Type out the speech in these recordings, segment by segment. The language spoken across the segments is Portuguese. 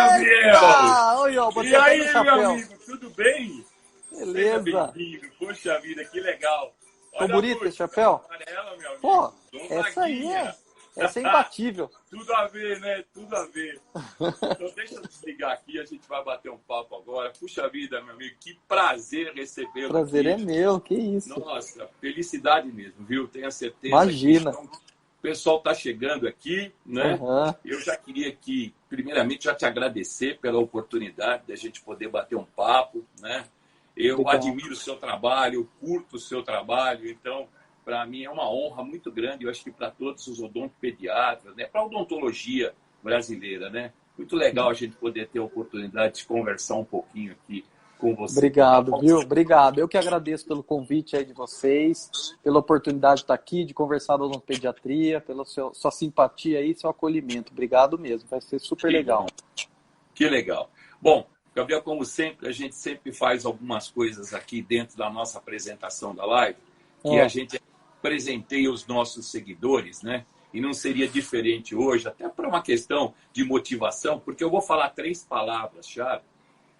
Gabriel! Oi, ó, E aí, meu amigo, tudo bem? Beleza. Seja bem-vindo. Poxa vida, que legal. Ficou bonito esse chapéu? Amarela, meu amigo. Pô, Dom essa aí Vaguinha. essa é imbatível. Tudo a ver, né? Tudo a ver. Então deixa eu desligar aqui, a gente vai bater um papo agora. Puxa vida, meu amigo, que prazer recebê-lo Prazer aqui. é meu, que isso. Nossa, felicidade mesmo, viu? Tenho a certeza Imagina. que o pessoal está chegando aqui, né? Uhum. Eu já queria aqui, primeiramente, já te agradecer pela oportunidade da gente poder bater um papo, né? Eu Legal. admiro o seu trabalho, eu curto o seu trabalho, então, para mim é uma honra muito grande, eu acho que para todos os odontopediatras, né? Para a odontologia brasileira, né? Muito legal a gente poder ter a oportunidade de conversar um pouquinho aqui com você. Obrigado, viu? Obrigado. Eu que agradeço pelo convite aí de vocês, pela oportunidade de estar aqui, de conversar da odontopediatria, pela sua simpatia aí, seu acolhimento. Obrigado mesmo, vai ser super legal. Que legal. Bom, Gabriel, como sempre, a gente sempre faz algumas coisas aqui dentro da nossa apresentação da live, que a gente presenteia os nossos seguidores, né? E não seria diferente hoje, até para uma questão de motivação, porque eu vou falar 3 palavras-chave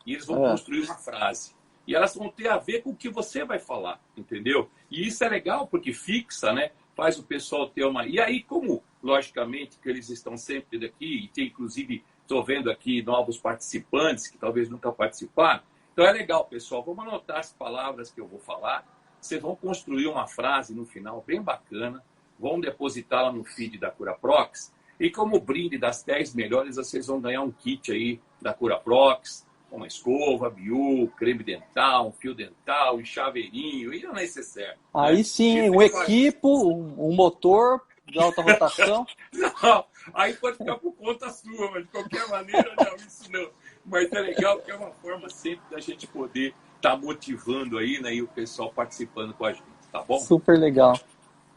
e eles vão construir uma frase. E elas vão ter a ver com o que você vai falar, entendeu? E isso é legal porque fixa, né? Faz o pessoal ter uma... E aí, como, logicamente, que eles estão sempre daqui, e tem, inclusive, estou vendo aqui novos participantes que talvez nunca participaram. Então é legal, pessoal. Vamos anotar as palavras que eu vou falar. Vocês vão construir uma frase no final bem bacana. Vão depositá-la no feed da CuraProx. E como brinde das 10 melhores, vocês vão ganhar um kit aí da CuraProx. Uma escova, biú, creme dental, um fio dental, um chaveirinho e um necessaire. Aí né? sim, um equipo, um motor de alta rotação. Não, aí pode ficar por conta sua, mas de qualquer maneira, não, isso não. Mas é legal porque é uma forma sempre da gente poder estar motivando aí, né, e o pessoal participando com a gente, tá bom? Super legal.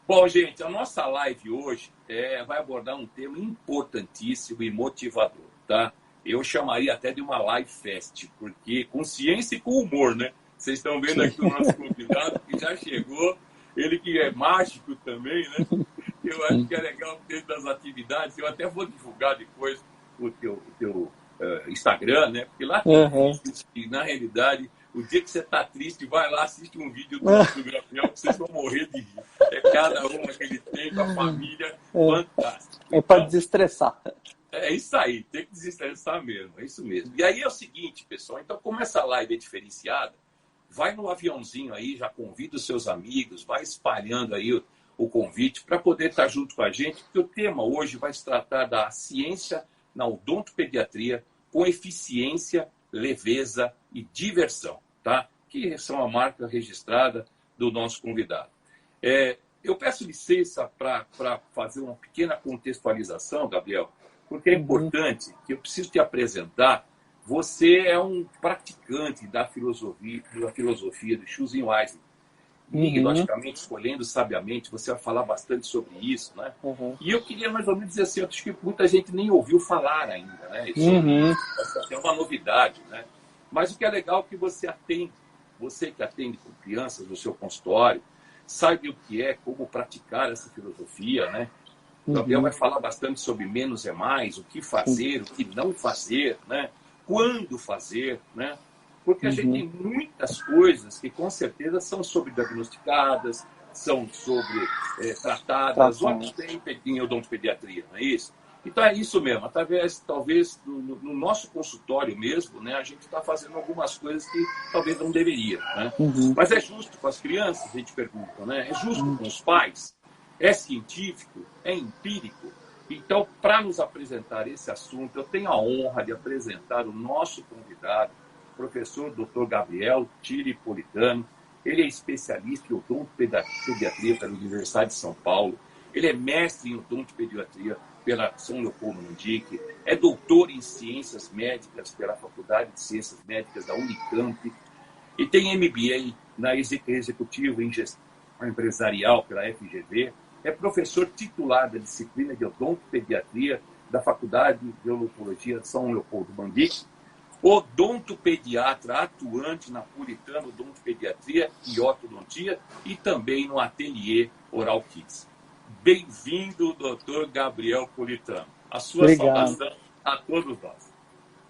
Bom, gente, a nossa live hoje vai abordar um tema importantíssimo e motivador, tá? Eu chamaria até de uma live fest, porque com ciência e com humor, né? Vocês estão vendo aqui o nosso convidado que já chegou, ele que é mágico também, né? Eu acho que é legal dentro das atividades, eu até vou divulgar depois o teu Instagram, né? Porque lá tem na realidade, o dia que você está triste, vai lá, assiste um vídeo do Gabriel, que vocês vão morrer de rir. É cada uma que ele tem com a família, fantástico. É para desestressar. É isso aí, tem que desestressar mesmo, é isso mesmo. E aí é o seguinte, pessoal, então como essa live é diferenciada, vai no aviãozinho aí, já convida os seus amigos, vai espalhando aí o convite para poder estar junto com a gente, porque o tema hoje vai se tratar da ciência na odontopediatria com eficiência, leveza e diversão, tá? Que são a marca registrada do nosso convidado. Eu peço licença para fazer uma pequena contextualização, Gabriel, porque é importante que eu preciso te apresentar. Você é um praticante da filosofia do Schulze-Weisling. E, logicamente, escolhendo sabiamente, você vai falar bastante sobre isso, né? E eu queria mais ou menos dizer assim, eu acho que muita gente nem ouviu falar ainda, né? Isso é uma novidade, né? Mas o que é legal é que você que atende com crianças no seu consultório, sabe o que é, como praticar essa filosofia, né? O Gabriel vai falar bastante sobre menos é mais, o que fazer, o que não fazer, né? Quando fazer, né? Porque a gente tem muitas coisas que com certeza são sobrediagnosticadas, são tratadas, ou tem em odontopediatria, não é isso? Então é isso mesmo, através, talvez, no nosso consultório mesmo, né, a gente está fazendo algumas coisas que talvez não deveria, né? Mas é justo com as crianças, a gente pergunta, né? É justo com os pais? É científico? É empírico? Então, para nos apresentar esse assunto, eu tenho a honra de apresentar o nosso convidado, o professor Dr. Gabriel Tiripolitano. Ele é especialista em odontopediatria pela Universidade de São Paulo. Ele é mestre em odontopediatria pela São Leopoldo Mandic. É doutor em ciências médicas pela Faculdade de Ciências Médicas da Unicamp. E tem MBA na Executivo em Gestão Empresarial pela FGV. É professor titular da disciplina de odontopediatria da Faculdade de Odontologia de São Leopoldo Mandic. Odontopediatra atuante na Puritano Odontopediatria e Ortodontia e também no Ateliê Oral Kids. Bem-vindo, doutor Gabriel Puritano. A sua saudação a todos nós.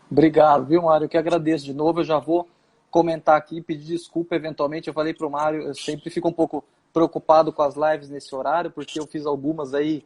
Obrigado, viu, Mário? Eu que agradeço de novo. Eu já vou comentar aqui, pedir desculpa eventualmente. Eu falei para o Mário, eu sempre fico um pouco preocupado com as lives nesse horário, porque eu fiz algumas aí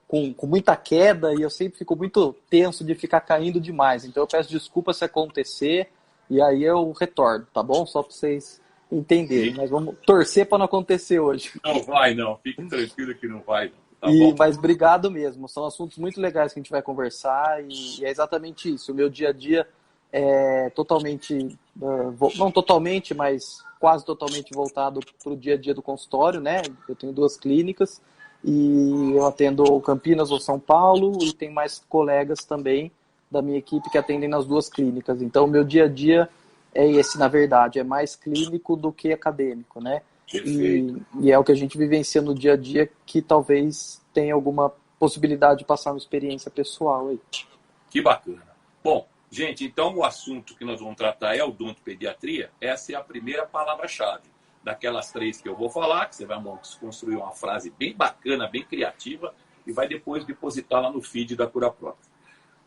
com muita queda e eu sempre fico muito tenso de ficar caindo demais. Então eu peço desculpa se acontecer e aí eu retorno, tá bom? Só para vocês entenderem. Mas vamos torcer para não acontecer hoje. Não vai, não. Fique tranquilo que não vai, não. Tá bom? Mas obrigado mesmo. São assuntos muito legais que a gente vai conversar e é exatamente isso. O meu dia a dia é totalmente, não totalmente, mas quase totalmente voltado para o dia a dia do consultório, né? Eu tenho 2 clínicas e eu atendo Campinas ou São Paulo e tem mais colegas também da minha equipe que atendem nas 2 clínicas. Então, o meu dia a dia é esse, na verdade, é mais clínico do que acadêmico, né? E é o que a gente vivencia no dia a dia que talvez tenha alguma possibilidade de passar uma experiência pessoal aí. Que bacana. Bom, gente, então o assunto que nós vamos tratar é odontopediatria. Essa é a primeira palavra-chave daquelas 3 que eu vou falar, que você vai construir uma frase bem bacana, bem criativa e vai depois depositar lá no feed da Cura Prótese.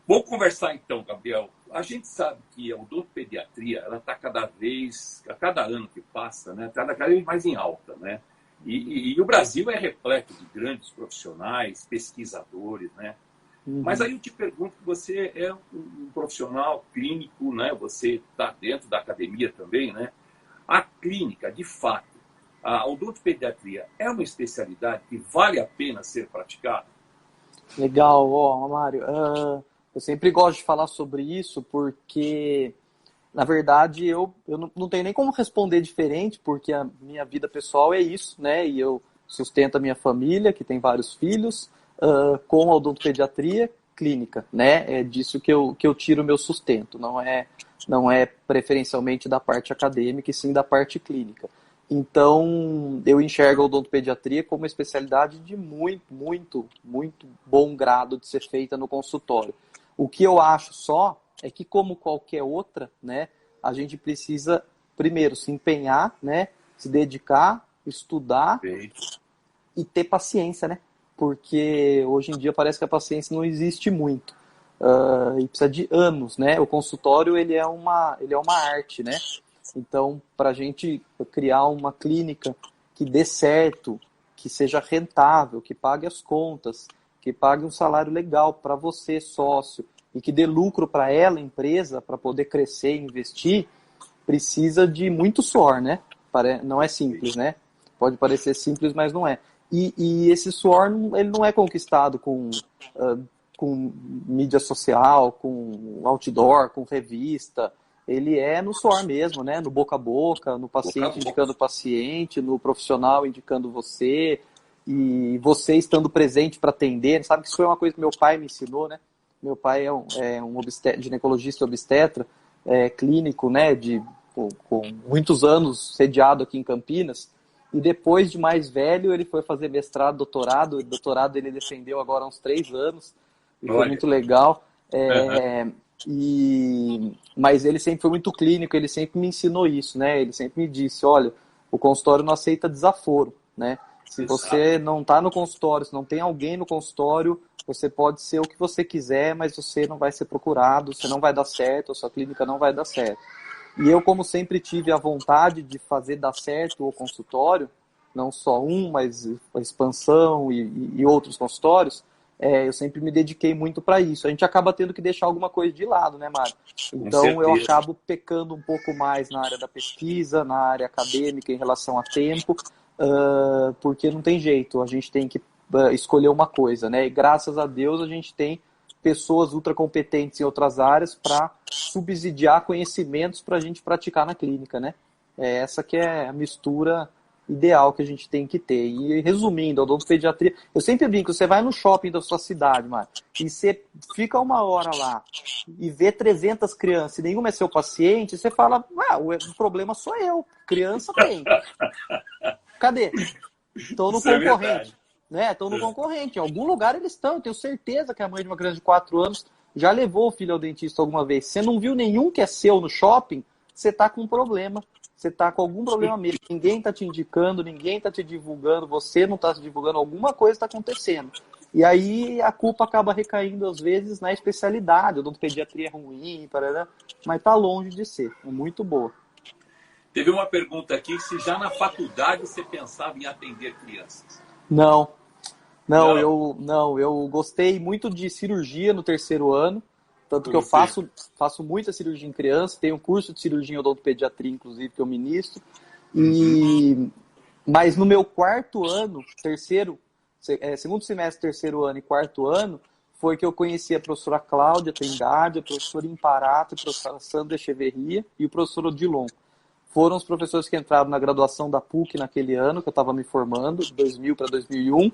Vamos conversar então, Gabriel. A gente sabe que a odontopediatria, ela está a cada ano que passa, né, cada vez mais em alta, né? E o Brasil é repleto de grandes profissionais, pesquisadores, né? Uhum. Mas aí eu te pergunto, você é um profissional clínico, né? Você está dentro da academia também, né? A clínica, de fato, a odontopediatria é uma especialidade que vale a pena ser praticada? Legal, Mário. Eu sempre gosto de falar sobre isso porque, na verdade, eu não tenho nem como responder diferente, porque a minha vida pessoal é isso, né? E eu sustento a minha família, que tem vários filhos, com a odontopediatria clínica, né? É disso que eu tiro o meu sustento, não é preferencialmente da parte acadêmica, e sim da parte clínica. Então, eu enxergo a odontopediatria como uma especialidade de muito, muito, muito bom grado de ser feita no consultório. O que eu acho só é que, como qualquer outra, né, a gente precisa, primeiro, se empenhar, né, se dedicar, estudar e ter paciência, né? Porque hoje em dia parece que a paciência não existe muito. E precisa de anos, né? O consultório, ele é uma arte, né? Então, para a gente criar uma clínica que dê certo, que seja rentável, que pague as contas, que pague um salário legal para você, sócio, e que dê lucro para ela, empresa, para poder crescer e investir, precisa de muito suor, né? Não é simples, né? Pode parecer simples, mas não é. E esse suor, ele não é conquistado com mídia social, com outdoor, com revista. Ele é no suor mesmo, né? No boca a boca, no paciente indicando o paciente, no profissional indicando você, e você estando presente para atender. Sabe que isso foi uma coisa que meu pai me ensinou, né? Meu pai é um ginecologista obstetra, clínico, né? Com muitos anos sediado aqui em Campinas. E depois de mais velho, ele foi fazer mestrado, doutorado. O doutorado ele defendeu agora há uns 3 anos. E foi muito legal. Mas ele sempre foi muito clínico, ele sempre me ensinou isso, né? Ele sempre me disse, olha, o consultório não aceita desaforo, né? Se você não está no consultório, se não tem alguém no consultório, você pode ser o que você quiser, mas você não vai ser procurado, você não vai dar certo, a sua clínica não vai dar certo. E eu, como sempre tive a vontade de fazer dar certo o consultório, não só mas a expansão e outros consultórios, eu sempre me dediquei muito para isso. A gente acaba tendo que deixar alguma coisa de lado, né, Mário? Então eu acabo pecando um pouco mais na área da pesquisa, na área acadêmica em relação a tempo, porque não tem jeito, a gente tem que escolher uma coisa, né? E graças a Deus a gente tem pessoas ultra competentes em outras áreas para subsidiar conhecimentos para a gente praticar na clínica, né? Essa que é a mistura ideal que a gente tem que ter. E resumindo, a odontopediatria, eu sempre brinco, você vai no shopping da sua cidade, mano, e você fica 1 hora lá e vê 300 crianças e nenhuma é seu paciente, você fala, o problema sou eu, criança tem. Cadê? Estão no concorrente. Né? Estão no concorrente. Em algum lugar eles estão. Eu tenho certeza que a mãe de uma criança de 4 anos já levou o filho ao dentista alguma vez. Você não viu nenhum que é seu no shopping, você está com um problema. Você está com algum problema mesmo. Ninguém está te indicando, ninguém está te divulgando, você não está se divulgando, alguma coisa está acontecendo. E aí a culpa acaba recaindo, às vezes, na especialidade. Odontopediatria é ruim, parará, mas tá longe de ser. É muito boa. Teve uma pergunta aqui, se já na faculdade você pensava em atender crianças. Não, Não? eu gostei muito de cirurgia no terceiro ano, tanto que eu faço muita cirurgia em criança, tenho um curso de cirurgia em odontopediatria, inclusive, que eu ministro. Mas no meu quarto ano, segundo semestre, terceiro ano e quarto ano, foi que eu conheci a professora Cláudia Trindade, a professora Imparato, a professora Sandra Echeverria e o professor Odilon. Foram os professores que entraram na graduação da PUC naquele ano, que eu estava me formando, de 2000 para 2001.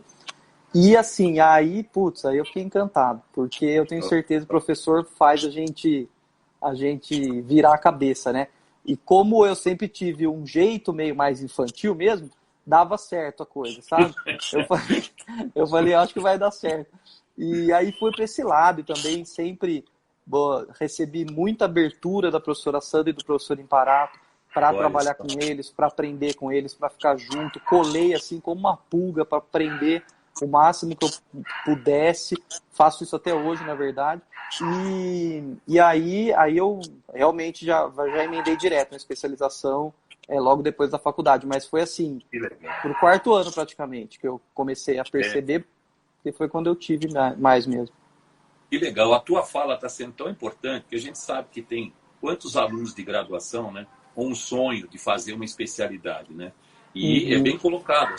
E assim, aí eu fiquei encantado, porque eu tenho certeza que o professor faz a gente virar a cabeça, né? E como eu sempre tive um jeito meio mais infantil mesmo, dava certo a coisa, sabe? Eu falei, acho que vai dar certo. E aí fui para esse lado e também sempre recebi muita abertura da professora Sandra e do professor Imparato para trabalhar com eles, para aprender com eles, para ficar junto. Colei assim como uma pulga para aprender o máximo que eu pudesse. Faço isso até hoje, na verdade. E aí eu realmente já emendei direto na especialização logo depois da faculdade. Mas foi assim, pro quarto ano praticamente, que eu comecei a perceber, que foi quando eu tive mais mesmo. Que legal. A tua fala está sendo tão importante que a gente sabe que tem quantos alunos de graduação, né? Com um sonho de fazer uma especialidade, né? E é bem colocado,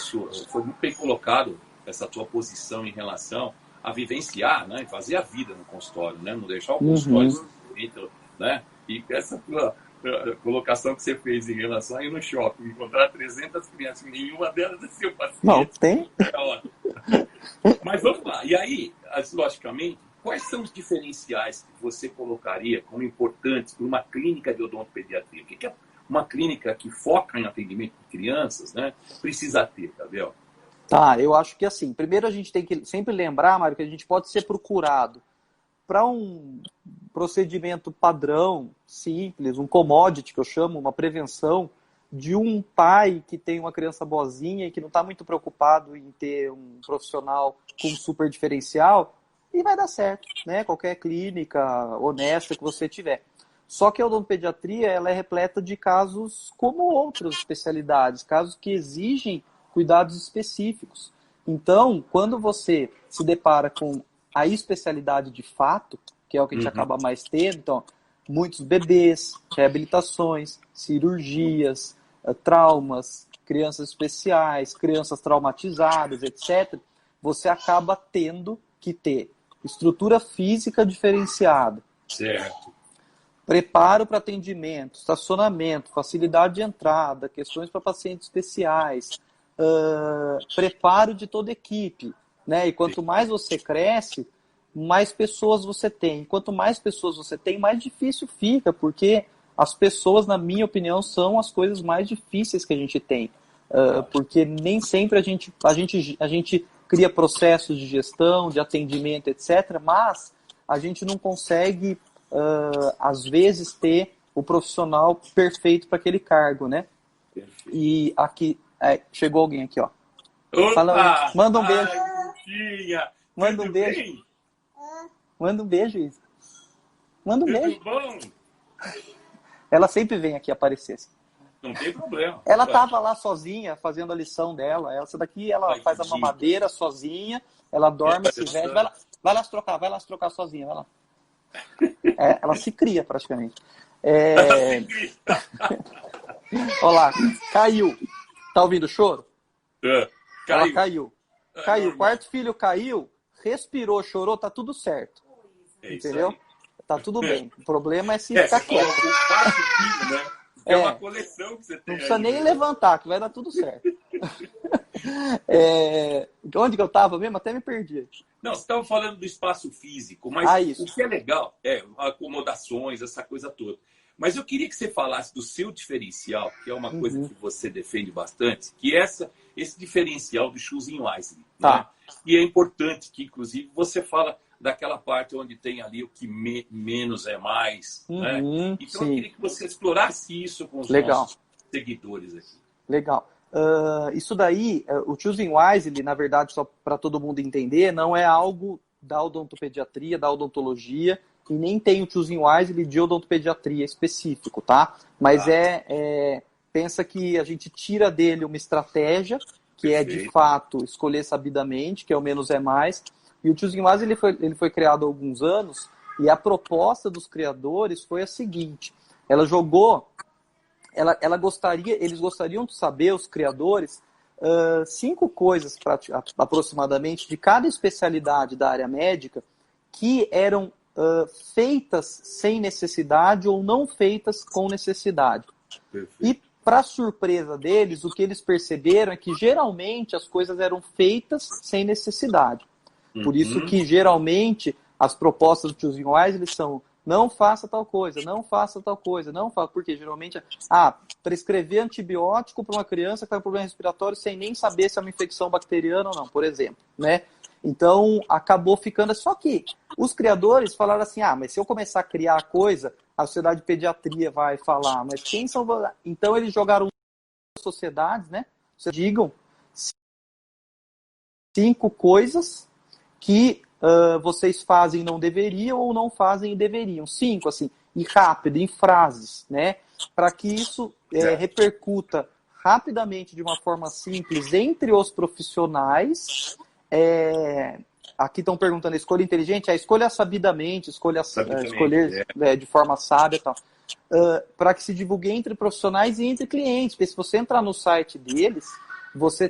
foi muito bem colocado essa tua posição em relação a vivenciar, né? E fazer a vida no consultório, né? Não deixar o consultório, né? E essa tua colocação que você fez em relação a ir no shopping, encontrar 300 crianças, nenhuma delas é seu paciente. Não, tem? Mas vamos lá. E aí, logicamente, quais são os diferenciais que você colocaria como importantes para uma clínica de odontopediatria? O que é uma clínica que foca em atendimento de crianças, né, precisa ter, Gabriel? Tá, eu acho que assim, primeiro a gente tem que sempre lembrar, Mário, que a gente pode ser procurado para um procedimento padrão, simples, um commodity, que eu chamo, uma prevenção, de um pai que tem uma criança boazinha e que não está muito preocupado em ter um profissional com super diferencial, e vai dar certo, né? Qualquer clínica honesta que você tiver. Só que a odontopediatria, ela é repleta de casos como outras especialidades, casos que exigem cuidados específicos. Então, quando você se depara com a especialidade de fato, que é o que a gente acaba mais tendo, então, muitos bebês, reabilitações, cirurgias, traumas, crianças especiais, crianças traumatizadas, etc., você acaba tendo que ter estrutura física diferenciada. Certo. Preparo para atendimento, estacionamento, facilidade de entrada, questões para pacientes especiais, preparo de toda a equipe, né? E quanto mais você cresce, mais pessoas você tem. Quanto mais pessoas você tem, mais difícil fica, porque as pessoas, na minha opinião, são as coisas mais difíceis que a gente tem. Porque nem sempre a gente cria processos de gestão, de atendimento, etc., mas a gente não consegue, às vezes, ter o profissional perfeito para aquele cargo, né? Perfeito. E aqui, chegou alguém aqui, ó. Opa! Manda um beijo. Ai, manda um beijo. Bem? Manda um beijo, Isa. Manda um beijo. Bom? Ela sempre vem aqui aparecer. Não tem problema. Ela estava lá sozinha, fazendo a lição dela. Essa daqui, ela faz a mamadeira sozinha, ela dorme, se veste. Vai lá se trocar sozinha, vai lá. Ela se cria, praticamente. Olha lá, caiu. Tá ouvindo o choro? Caiu. Ela caiu. Caiu. Quarto filho caiu, respirou, chorou, tá tudo certo. Entendeu? Tá tudo bem. O problema é se ficar quieto. O quarto filho, né? É uma coleção que você tem. Não precisa nem levantar, que vai dar tudo certo. Onde que eu estava mesmo? Até me perdi. Não, você estava falando do espaço físico, mas isso. O que é legal acomodações, essa coisa toda. Mas eu queria que você falasse do seu diferencial, que é uma coisa que você defende bastante, que é esse diferencial do Choosing Wisely. Tá. Né? E é importante que, inclusive, você fala daquela parte onde tem ali o que menos é mais. Né? Então, eu queria que você explorasse isso com os nossos seguidores aqui. Legal. Isso daí, o Choosing Wisely, na verdade, só para todo mundo entender, não é algo da odontopediatria, da odontologia, e nem tem o Choosing Wisely de odontopediatria específico, tá? Mas pensa que a gente tira dele uma estratégia, que é de fato escolher sabidamente, que é o menos é mais. E o Choosing Wisely ele foi criado há alguns anos, e a proposta dos criadores foi a seguinte: ela jogou, eles gostariam de saber, os criadores, 5 coisas aproximadamente de cada especialidade da área médica que eram feitas sem necessidade ou não feitas com necessidade. Perfeito. E, para surpresa deles, o que eles perceberam é que geralmente as coisas eram feitas sem necessidade. Por isso que geralmente as propostas do Choosing Wisely são: não faça tal coisa, não faça tal coisa, não faça, porque geralmente prescrever antibiótico para uma criança que está com problema respiratório sem nem saber se é uma infecção bacteriana ou não, por exemplo, né? Então, acabou ficando... Só que os criadores falaram assim: mas se eu começar a criar coisa, a Sociedade de Pediatria vai falar, mas quem são... Então, eles jogaram sociedades, né? Digam 5 coisas que vocês fazem e não deveriam, ou não fazem e deveriam. 5, assim, e rápido, em frases, né? Para que isso repercuta rapidamente, de uma forma simples, entre os profissionais. Aqui estão perguntando: escolha inteligente? Escolha sabidamente, escolher de forma sábia e tal. Para que se divulgue entre profissionais e entre clientes. Porque se você entrar no site deles, você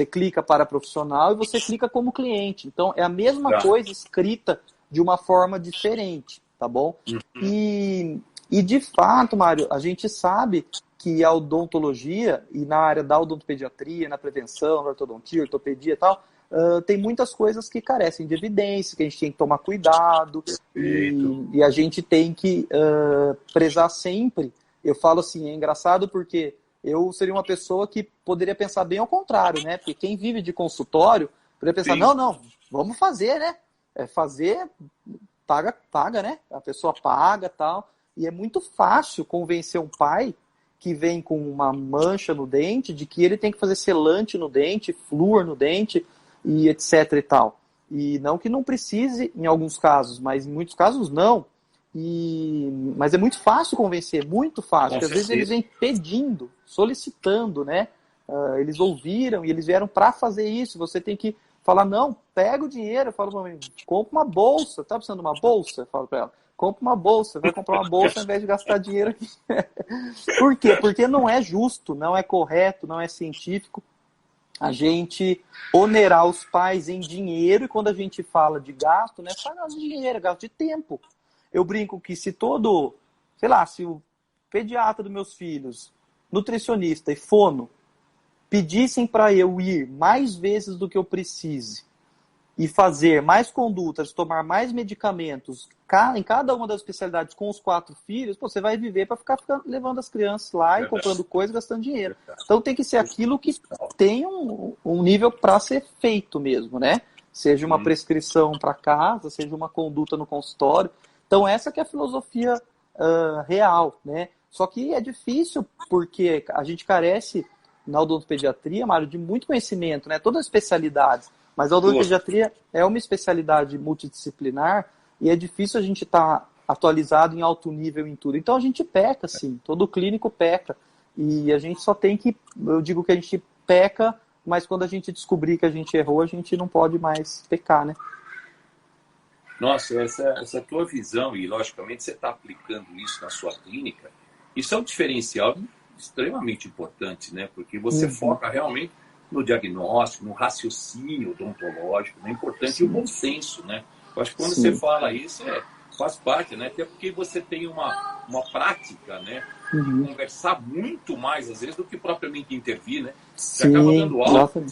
clica para profissional e você clica como cliente. Então, é a mesma coisa escrita de uma forma diferente, tá bom? E de fato, Mário, a gente sabe que a odontologia, e na área da odontopediatria, na prevenção, na ortodontia, ortopedia e tal, tem muitas coisas que carecem de evidência, que a gente tem que tomar cuidado, e a gente tem que prezar sempre. Eu falo assim, é engraçado porque eu seria uma pessoa que poderia pensar bem ao contrário, né? Porque quem vive de consultório poderia pensar: não, vamos fazer, né? Fazer, paga, né? A pessoa paga e tal. E é muito fácil convencer um pai que vem com uma mancha no dente de que ele tem que fazer selante no dente, flúor no dente, e etc e tal. E não que não precise em alguns casos, mas em muitos casos não. Mas é muito fácil convencer, muito fácil. Porque às vezes eles vêm pedindo, solicitando, né? Eles ouviram e eles vieram para fazer isso. Você tem que falar: não, pega o dinheiro. Eu falo para mim: compra uma bolsa. Tá precisando de uma bolsa? Eu falo para ela: compra uma bolsa. Vai comprar uma bolsa ao invés de gastar dinheiro aqui. Por quê? Porque não é justo, não é correto, não é científico a gente onerar os pais em dinheiro. E quando a gente fala de gasto, não é só gasto de dinheiro, é gasto de tempo. Eu brinco que se se o pediatra dos meus filhos, nutricionista e fono, pedissem para eu ir mais vezes do que eu precise e fazer mais condutas, tomar mais medicamentos em cada uma das especialidades com os 4 filhos, você vai viver para ficar levando as crianças lá e comprando coisas, gastando dinheiro. Então tem que ser aquilo que tem um nível para ser feito mesmo, né? Seja uma prescrição para casa, seja uma conduta no consultório. Então, essa que é a filosofia real, né? Só que é difícil porque a gente carece, na odontopediatria, Mário, de muito conhecimento, né? Todas as especialidades. Mas a odontopediatria é uma especialidade multidisciplinar e é difícil a gente estar atualizado em alto nível em tudo. Então, a gente peca, sim. Todo clínico peca. E a gente só tem que... Eu digo que a gente peca, mas quando a gente descobrir que a gente errou, a gente não pode mais pecar, né? Nossa, essa tua visão, e logicamente você está aplicando isso na sua clínica, isso é um diferencial extremamente importante, né? Porque você foca realmente no diagnóstico, no raciocínio odontológico, é importante. E o bom senso, né? Eu acho que quando você fala isso, faz parte, né? Até porque você tem uma prática, né? De conversar muito mais, às vezes, do que propriamente intervir, né? Você acaba dando aula para o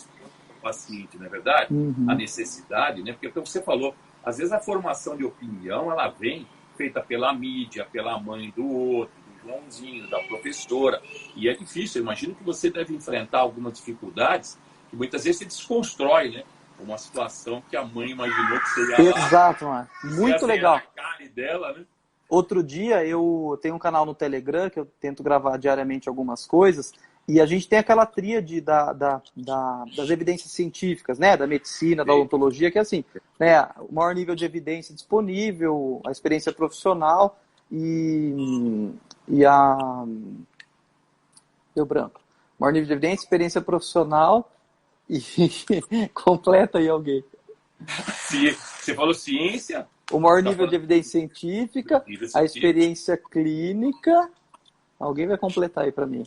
paciente, não é verdade? A necessidade, né? Porque, como você falou, às vezes a formação de opinião, ela vem feita pela mídia, pela mãe do outro, do Joãozinho, da professora. E é difícil. Eu imagino que você deve enfrentar algumas dificuldades que muitas vezes se desconstrói, né? Uma situação que a mãe imaginou que seria lá. Exato, mano. Muito legal. A cara dela, né? Outro dia eu tenho um canal no Telegram que eu tento gravar diariamente algumas coisas E a gente tem aquela tríade das evidências científicas, né? Da medicina, da odontologia, que é assim, né? O maior nível de evidência disponível, a experiência profissional e a... Deu branco. Maior nível de evidência, experiência profissional e... Completa aí alguém. Você falou ciência? O maior nível de evidência científica, a experiência clínica... Alguém vai completar aí para mim.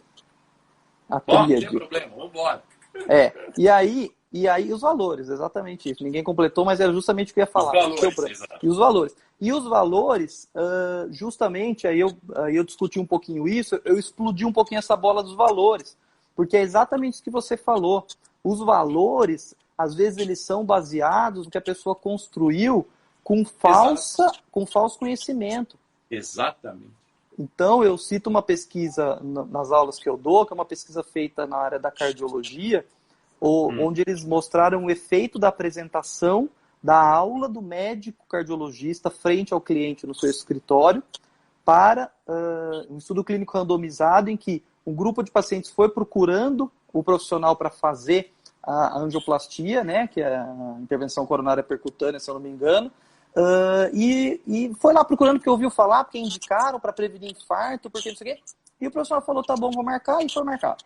A tríade. Não tem problema, vamos embora. E aí os valores, exatamente isso. Ninguém completou, mas era justamente o que eu ia falar. Os valores, e os valores. E os valores, justamente, aí eu discuti um pouquinho isso, eu explodi um pouquinho essa bola dos valores. Porque é exatamente isso que você falou. Os valores, às vezes, eles são baseados no que a pessoa construiu com falso conhecimento. Exatamente. Então, eu cito uma pesquisa nas aulas que eu dou, que é uma pesquisa feita na área da cardiologia, onde eles mostraram o efeito da apresentação da aula do médico cardiologista frente ao cliente no seu escritório para um estudo clínico randomizado em que um grupo de pacientes foi procurando o profissional para fazer a angioplastia, né, que é a intervenção coronária percutânea, se eu não me engano, e foi lá procurando porque ouviu falar, porque indicaram para prevenir infarto, porque não sei o quê. E o profissional falou, tá bom, vou marcar, e foi marcar.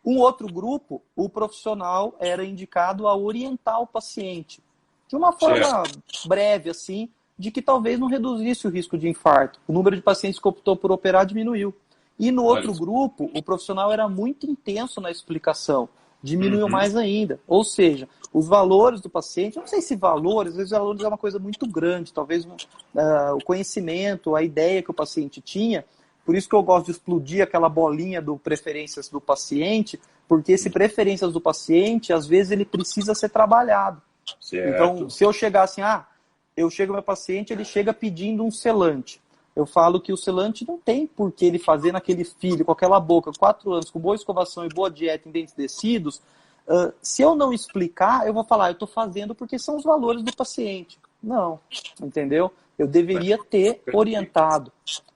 Um outro grupo, o profissional era indicado a orientar o paciente, de uma forma breve, assim, de que talvez não reduzisse o risco de infarto. O número de pacientes que optou por operar diminuiu. E no outro grupo, o profissional era muito intenso na explicação, diminuiu mais ainda. Ou seja, os valores do paciente, eu não sei se valores, às vezes valores é uma coisa muito grande, talvez o conhecimento, a ideia que o paciente tinha, por isso que eu gosto de explodir aquela bolinha do preferências do paciente, porque esse preferências do paciente, às vezes ele precisa ser trabalhado. Certo. Então, se eu chegar assim, eu chego ao meu paciente, ele chega pedindo um selante. Eu falo que o selante não tem por que ele fazer naquele filho, com aquela boca, 4 anos, com boa escovação e boa dieta em dentes descidos. Se eu não explicar, eu vou falar, eu estou fazendo porque são os valores do paciente. Não, entendeu? Eu deveria ter orientado.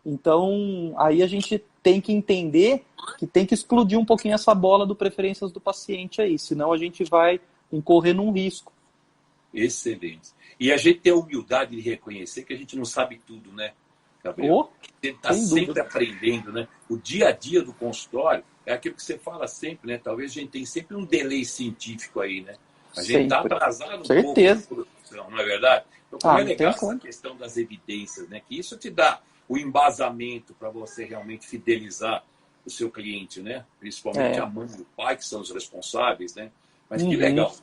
Então, aí a gente tem que entender que tem que explodir um pouquinho essa bola do preferências do paciente aí, senão a gente vai incorrer num risco. Excelente. E a gente tem a humildade de reconhecer que a gente não sabe tudo, né, Gabriel? Você está sempre aprendendo, né? O dia a dia do consultório é aquilo que você fala sempre, né? Talvez a gente tenha sempre um delay científico aí, né? A gente está atrasado um pouco na produção, não é verdade? Então, como é legal essa questão das evidências, né? Que isso te dá o embasamento para você realmente fidelizar o seu cliente, né? Principalmente a mãe e o pai, que são os responsáveis, né? Mas que legal.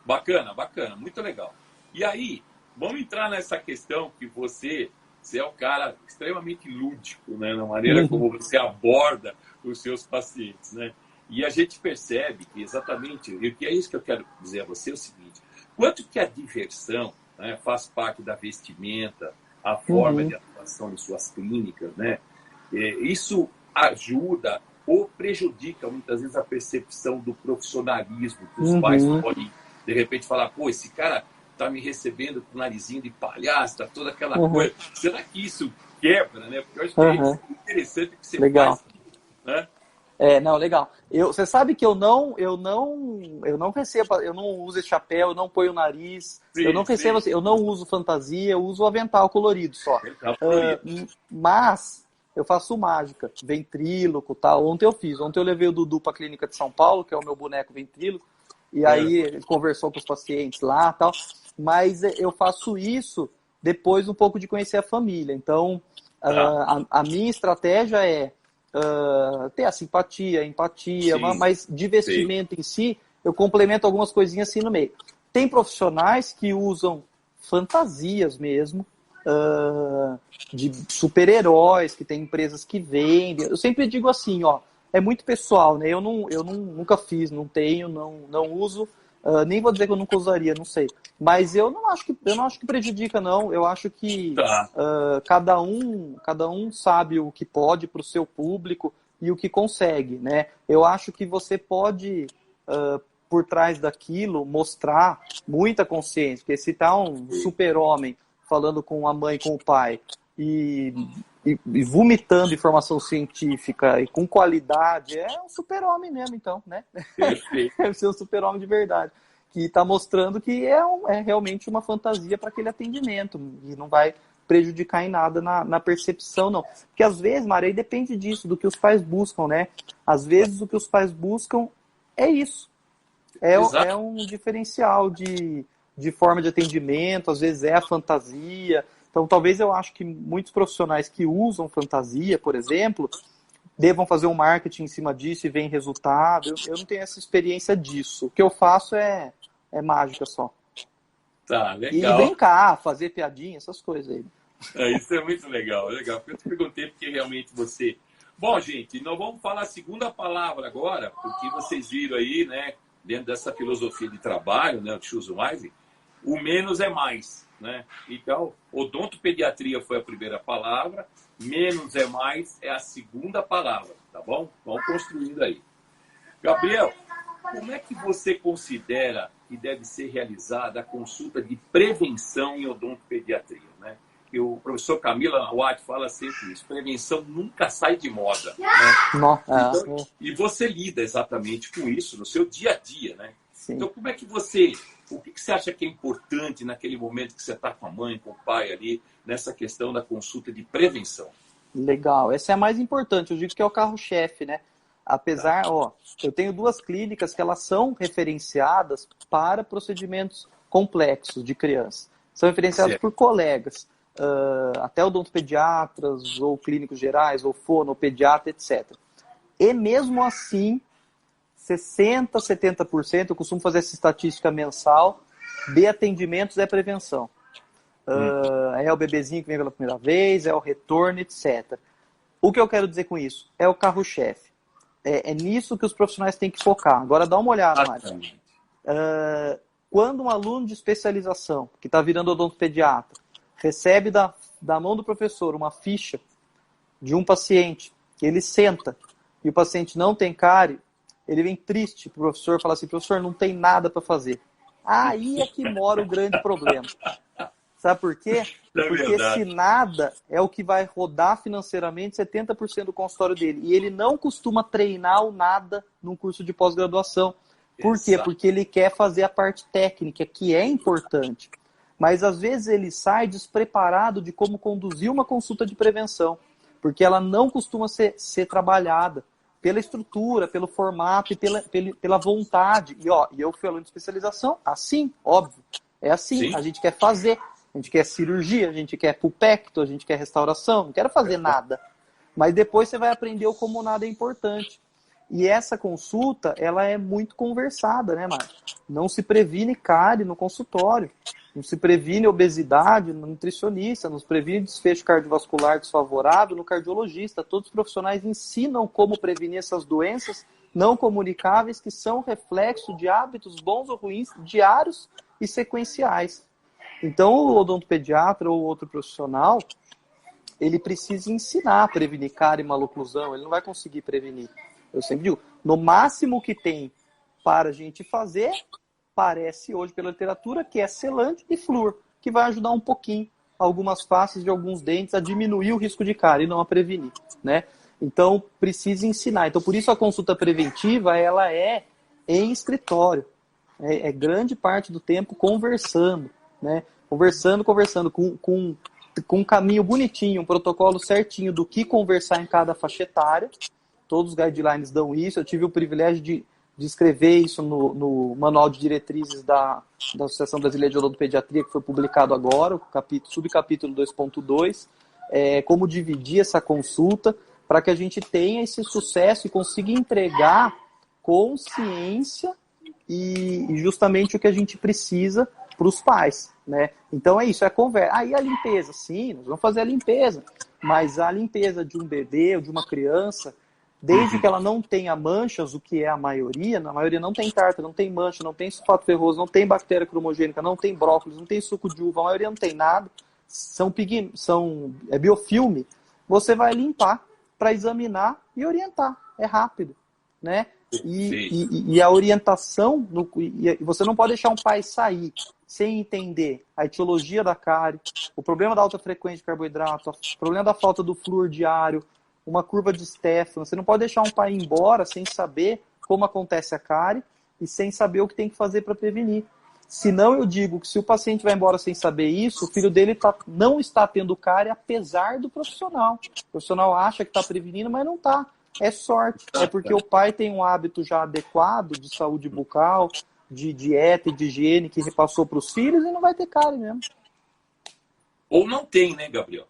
Bacana, bacana, muito legal. E aí, vamos entrar nessa questão que você é um cara extremamente lúdico, né? Na maneira como você aborda os seus pacientes, né? E a gente percebe que exatamente, e é isso que eu quero dizer a você, é o seguinte, quanto que a diversão, né, faz parte da vestimenta, a forma de atuação em suas clínicas, né? Isso ajuda ou prejudica muitas vezes a percepção do profissionalismo, que os pais podem, de repente, falar, pô, esse cara tá me recebendo com o narizinho de palhaço, tá toda aquela coisa. Será que isso quebra, né? Porque eu acho que é interessante que você faz, né? Não, legal. Você sabe que eu não recebo, eu não uso esse chapéu, eu não ponho o nariz, eu não recebo, assim, eu não uso fantasia, eu uso o avental colorido só. Mas eu faço mágica, ventríloco, tal. Ontem eu levei o Dudu para a clínica de São Paulo, que é o meu boneco ventríloco, e aí ele conversou com os pacientes lá, tal. Mas eu faço isso depois um pouco de conhecer a família. Então, a minha estratégia é ter a simpatia, a empatia, mas de vestimento em si, eu complemento algumas coisinhas assim no meio. Tem profissionais que usam fantasias mesmo, de super-heróis, que tem empresas que vendem. Eu sempre digo assim, é muito pessoal, né? Eu nunca fiz, não tenho, não uso. Nem vou dizer que eu nunca usaria, não sei. Mas eu não acho que prejudica, não. Eu acho que cada um sabe o que pode para o seu público e o que consegue, né? Eu acho que você pode, por trás daquilo, mostrar muita consciência. Porque se tá um super-homem falando com a mãe, com o pai, e e vomitando informação científica e com qualidade, é um super-homem mesmo, então, né? Perfeito. Deve ser um super-homem de verdade. Que está mostrando que é realmente uma fantasia para aquele atendimento. E não vai prejudicar em nada na percepção, não. Porque às vezes, Mara, aí depende disso, do que os pais buscam, né? Às vezes o que os pais buscam é isso. É um diferencial de forma de atendimento, às vezes é a fantasia. Então, talvez eu acho que muitos profissionais que usam fantasia, por exemplo, devam fazer um marketing em cima disso e vem resultado. Eu não tenho essa experiência disso. O que eu faço é mágica só. Tá, E legal. brincar, fazer piadinha, essas coisas aí. Isso é muito legal, legal. Eu te perguntei porque realmente você... Bom, gente, nós vamos falar a segunda palavra agora, porque vocês viram aí, né, dentro dessa filosofia de trabalho, né, o Choose Wise, o menos é mais, né? Então, odontopediatria foi a primeira palavra, menos é mais é a segunda palavra, tá bom? Vamos construindo aí. Gabriel, como é que você considera que deve ser realizada a consulta de prevenção em odontopediatria, né? E o professor Camila Watt fala sempre isso, prevenção nunca sai de moda, né? Então, e você lida exatamente com isso no seu dia a dia, né? Sim. Então, como é que o que você acha que é importante naquele momento que você está com a mãe, com o pai ali, nessa questão da consulta de prevenção? Legal, essa é a mais importante, eu digo que é o carro-chefe, né? Apesar, eu tenho 2 clínicas que elas são referenciadas para procedimentos complexos de criança. São referenciadas por colegas, até odontopediatras, ou clínicos gerais, ou fono, ou pediatra, etc. E mesmo assim, 60%, 70%, eu costumo fazer essa estatística mensal, de atendimentos é prevenção. É o bebezinho que vem pela primeira vez, é o retorno, etc. O que eu quero dizer com isso? É o carro-chefe. É nisso que os profissionais têm que focar. Agora dá uma olhada, Mário. Quando um aluno de especialização, que está virando odontopediatra, recebe da mão do professor uma ficha de um paciente, que ele senta e o paciente não tem cárie, ele vem triste para o professor e fala assim, professor, não tem nada para fazer. Aí é que mora o grande problema. Sabe por quê? Porque se nada é o que vai rodar financeiramente 70% do consultório dele. E ele não costuma treinar o nada num curso de pós-graduação. Por quê? Porque ele quer fazer a parte técnica, que é importante. Mas às vezes ele sai despreparado de como conduzir uma consulta de prevenção. Porque ela não costuma ser trabalhada pela estrutura, pelo formato e pela vontade. E eu fui aluno de especialização, assim, óbvio. É assim, a gente quer fazer. A gente quer cirurgia, a gente quer pulpecto, a gente quer restauração, não quero fazer nada. Mas depois você vai aprender o como nada é importante. E essa consulta, ela é muito conversada, né, Marcos? Não se previne cárie no consultório, não se previne obesidade no nutricionista, não se previne desfecho cardiovascular desfavorável no cardiologista. Todos os profissionais ensinam como prevenir essas doenças não comunicáveis que são reflexo de hábitos bons ou ruins diários e sequenciais. Então, o odontopediatra ou outro profissional, ele precisa ensinar a prevenir cárie e maloclusão. Ele não vai conseguir prevenir. Eu sempre digo, no máximo que tem para a gente fazer, parece hoje pela literatura, que é selante e flúor, que vai ajudar um pouquinho algumas faces de alguns dentes a diminuir o risco de cárie e não a prevenir, né? Então, precisa ensinar. Então, por isso a consulta preventiva, ela é em escritório. É grande parte do tempo conversando. Né? Conversando com um caminho bonitinho, um protocolo certinho do que conversar em cada faixa etária. Todos os guidelines dão isso. Eu tive o privilégio de escrever isso no Manual de Diretrizes da Associação Brasileira de Odontopediatria, que foi publicado agora, o subcapítulo 2.2, como dividir essa consulta para que a gente tenha esse sucesso e consiga entregar consciência e justamente o que a gente precisa para os pais, né? Então é isso, é conversa. Aí a limpeza, sim, nós vamos fazer a limpeza, mas a limpeza de um bebê ou de uma criança, desde que ela não tenha manchas, o que é a maioria, na maioria não tem tártaro, não tem mancha, não tem sulfato ferroso, não tem bactéria cromogênica, não tem brócolis, não tem suco de uva, a maioria não tem nada, é biofilme, você vai limpar para examinar e orientar, é rápido, né? E a orientação, você não pode deixar um pai sair sem entender a etiologia da cárie, o problema da alta frequência de carboidrato, o problema da falta do flúor diário, uma curva de Stefan. Você não pode deixar um pai ir embora sem saber como acontece a cárie e sem saber o que tem que fazer para prevenir. Senão eu digo que se o paciente vai embora sem saber isso, o filho dele não está tendo cárie apesar do profissional. O profissional acha que está prevenindo, mas não está. É sorte. É porque o pai tem um hábito já adequado de saúde bucal, de dieta e de higiene que repassou para os filhos e não vai ter cárie mesmo. Ou não tem, né, Gabriel?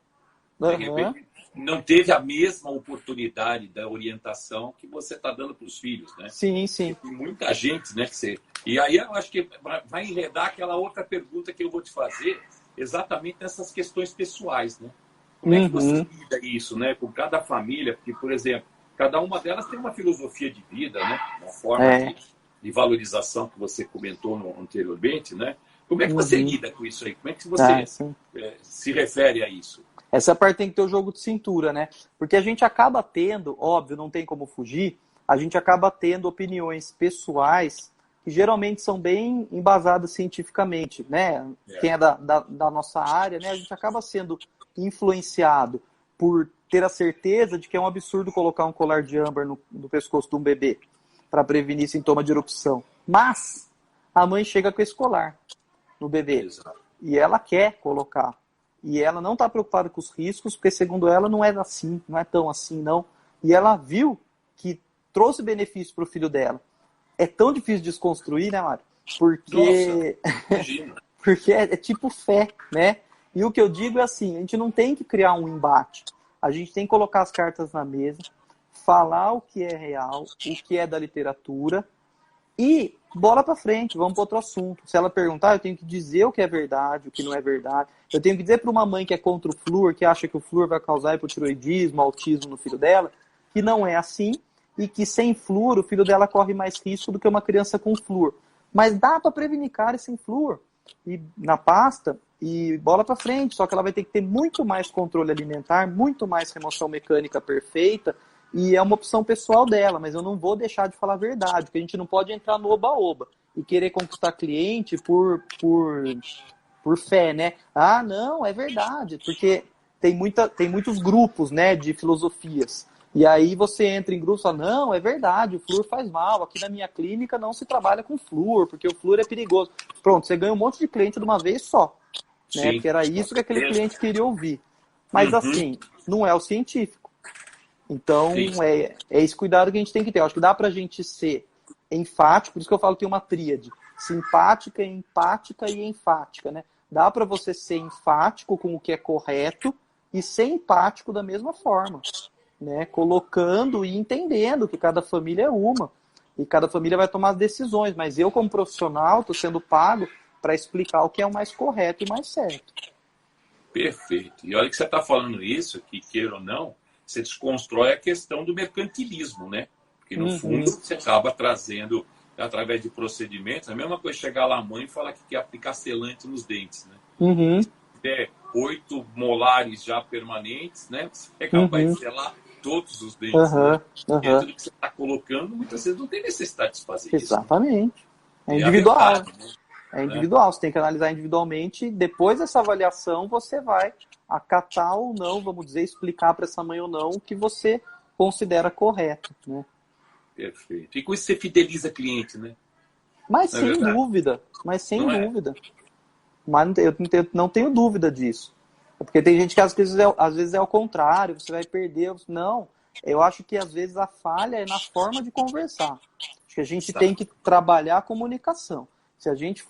De Uhum. repente, não teve a mesma oportunidade da orientação que você está dando para os filhos, né? Sim, sim. Tem muita gente, né, que você... E aí eu acho que vai enredar aquela outra pergunta que eu vou te fazer, exatamente nessas questões pessoais, né? Como é que você lida isso, né, com cada família? Porque, por exemplo, cada uma delas tem uma filosofia de vida, né? Uma forma de valorização que você comentou anteriormente, né? Como é que você lida com isso aí? Como é que você se refere a isso? Essa parte tem que ter o jogo de cintura, né? Porque a gente acaba tendo, óbvio, não tem como fugir, a gente acaba tendo opiniões pessoais que geralmente são bem embasadas cientificamente, né? Quem é da nossa área, né? A gente acaba sendo influenciado por ter a certeza de que é um absurdo colocar um colar de âmbar no pescoço de um bebê para prevenir sintoma de erupção. Mas a mãe chega com esse colar no bebê. Exato. E ela quer colocar. E ela não está preocupada com os riscos, porque segundo ela não é assim, não é tão assim, não. E ela viu que trouxe benefício para o filho dela. É tão difícil desconstruir, né, Mário? Porque, porque é tipo fé, né? E o que eu digo é assim, a gente não tem que criar um embate. A gente tem que colocar as cartas na mesa, falar o que é real, o que é da literatura e bola para frente, vamos para outro assunto. Se ela perguntar, eu tenho que dizer o que é verdade, o que não é verdade. Eu tenho que dizer para uma mãe que é contra o flúor, que acha que o flúor vai causar hipotiroidismo, autismo no filho dela, que não é assim e que sem flúor o filho dela corre mais risco do que uma criança com flúor. Mas dá para prevenir cárie sem flúor e na pasta e bola para frente. Só que ela vai ter que ter muito mais controle alimentar, muito mais remoção mecânica perfeita. E é uma opção pessoal dela, mas eu não vou deixar de falar a verdade, porque a gente não pode entrar no oba-oba e querer conquistar cliente por fé, né? Ah, não, é verdade, porque tem muitos grupos, né, de filosofias. E aí você entra em grupos e fala, não, é verdade, o flúor faz mal, aqui na minha clínica não se trabalha com flúor, porque o flúor é perigoso. Pronto, você ganha um monte de cliente de uma vez só, né? Porque era isso que aquele cliente queria ouvir. Mas assim, não é o científico. Então, é esse cuidado que a gente tem que ter. Eu acho que dá pra gente ser enfático, por isso que eu falo que tem uma tríade. Simpática, empática e enfática, né? Dá pra você ser enfático com o que é correto e ser empático da mesma forma, né? Colocando e entendendo que cada família é uma. E cada família vai tomar as decisões. Mas eu, como profissional, estou sendo pago para explicar o que é o mais correto e mais certo. Perfeito. E olha que você está falando isso, que queira ou não, você desconstrói a questão do mercantilismo, né? Porque, no fundo, você acaba trazendo, através de procedimentos, a mesma coisa chegar lá a mãe e falar que quer aplicar selante nos dentes, né? Se tiver 8 molares já permanentes, né? Você é capaz de selar todos os dentes, né? E tudo que você está colocando, muitas vezes não tem necessidade de fazer isso. Exatamente. É individual. É verdade, né? É individual, você tem que analisar individualmente. Depois dessa avaliação, você vai acatar ou não, vamos dizer, explicar para essa mãe ou não o que você considera correto, né? Perfeito. E com isso você fideliza cliente, né? Mas sem dúvida. Mas sem dúvida. Mas eu não tenho dúvida disso. Porque tem gente que às vezes é o contrário, você vai perder. Não. Eu acho que às vezes a falha é na forma de conversar. Acho que a gente tem que trabalhar a comunicação. Se a gente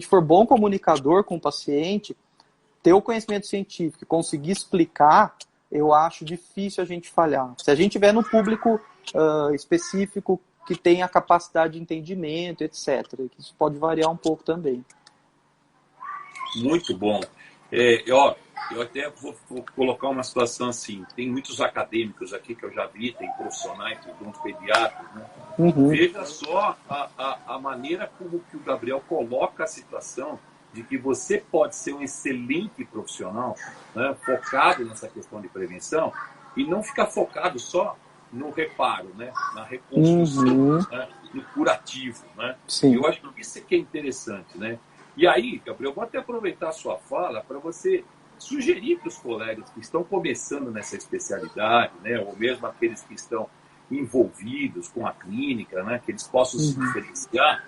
for bom comunicador com o paciente, ter o conhecimento científico e conseguir explicar, eu acho difícil a gente falhar. Se a gente tiver no público específico que tem a capacidade de entendimento, etc. Isso pode variar um pouco também. Muito bom. Eu até vou colocar uma situação assim. Tem muitos acadêmicos aqui que eu já vi, tem profissionais, pediatras, né? Veja só a maneira como que o Gabriel coloca a situação de que você pode ser um excelente profissional, né, focado nessa questão de prevenção e não ficar focado só no reparo, né, na reconstrução, né, no curativo. Né? Sim. Eu acho que isso é que é interessante. Né? E aí, Gabriel, eu vou até aproveitar a sua fala para você sugerir para os colegas que estão começando nessa especialidade, né, ou mesmo aqueles que estão envolvidos com a clínica, né, que eles possam se diferenciar,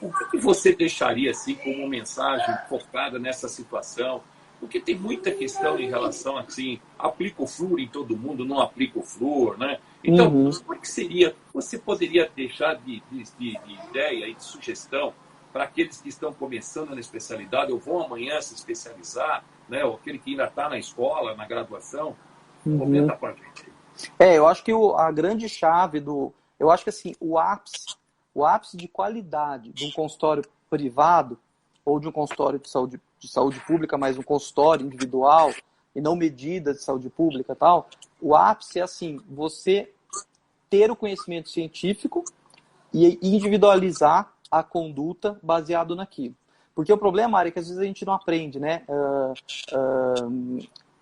o que você deixaria assim como mensagem focada nessa situação? Porque tem muita questão em relação assim, aplica o flúor em todo mundo, não aplica o flúor, né? Então, como é que seria, você poderia deixar de ideia e de sugestão para aqueles que estão começando na especialidade, ou vão amanhã se especializar, né? Ou aquele que ainda está na escola, na graduação? Comenta para a gente. Eu acho que a grande chave eu acho que assim, o ápice de qualidade de um consultório privado ou de um consultório de saúde pública, mas um consultório individual e não medidas de saúde pública e tal, o ápice é assim, você ter o conhecimento científico e individualizar a conduta baseado naquilo. Porque o problema, Mari, é que às vezes a gente não aprende, né?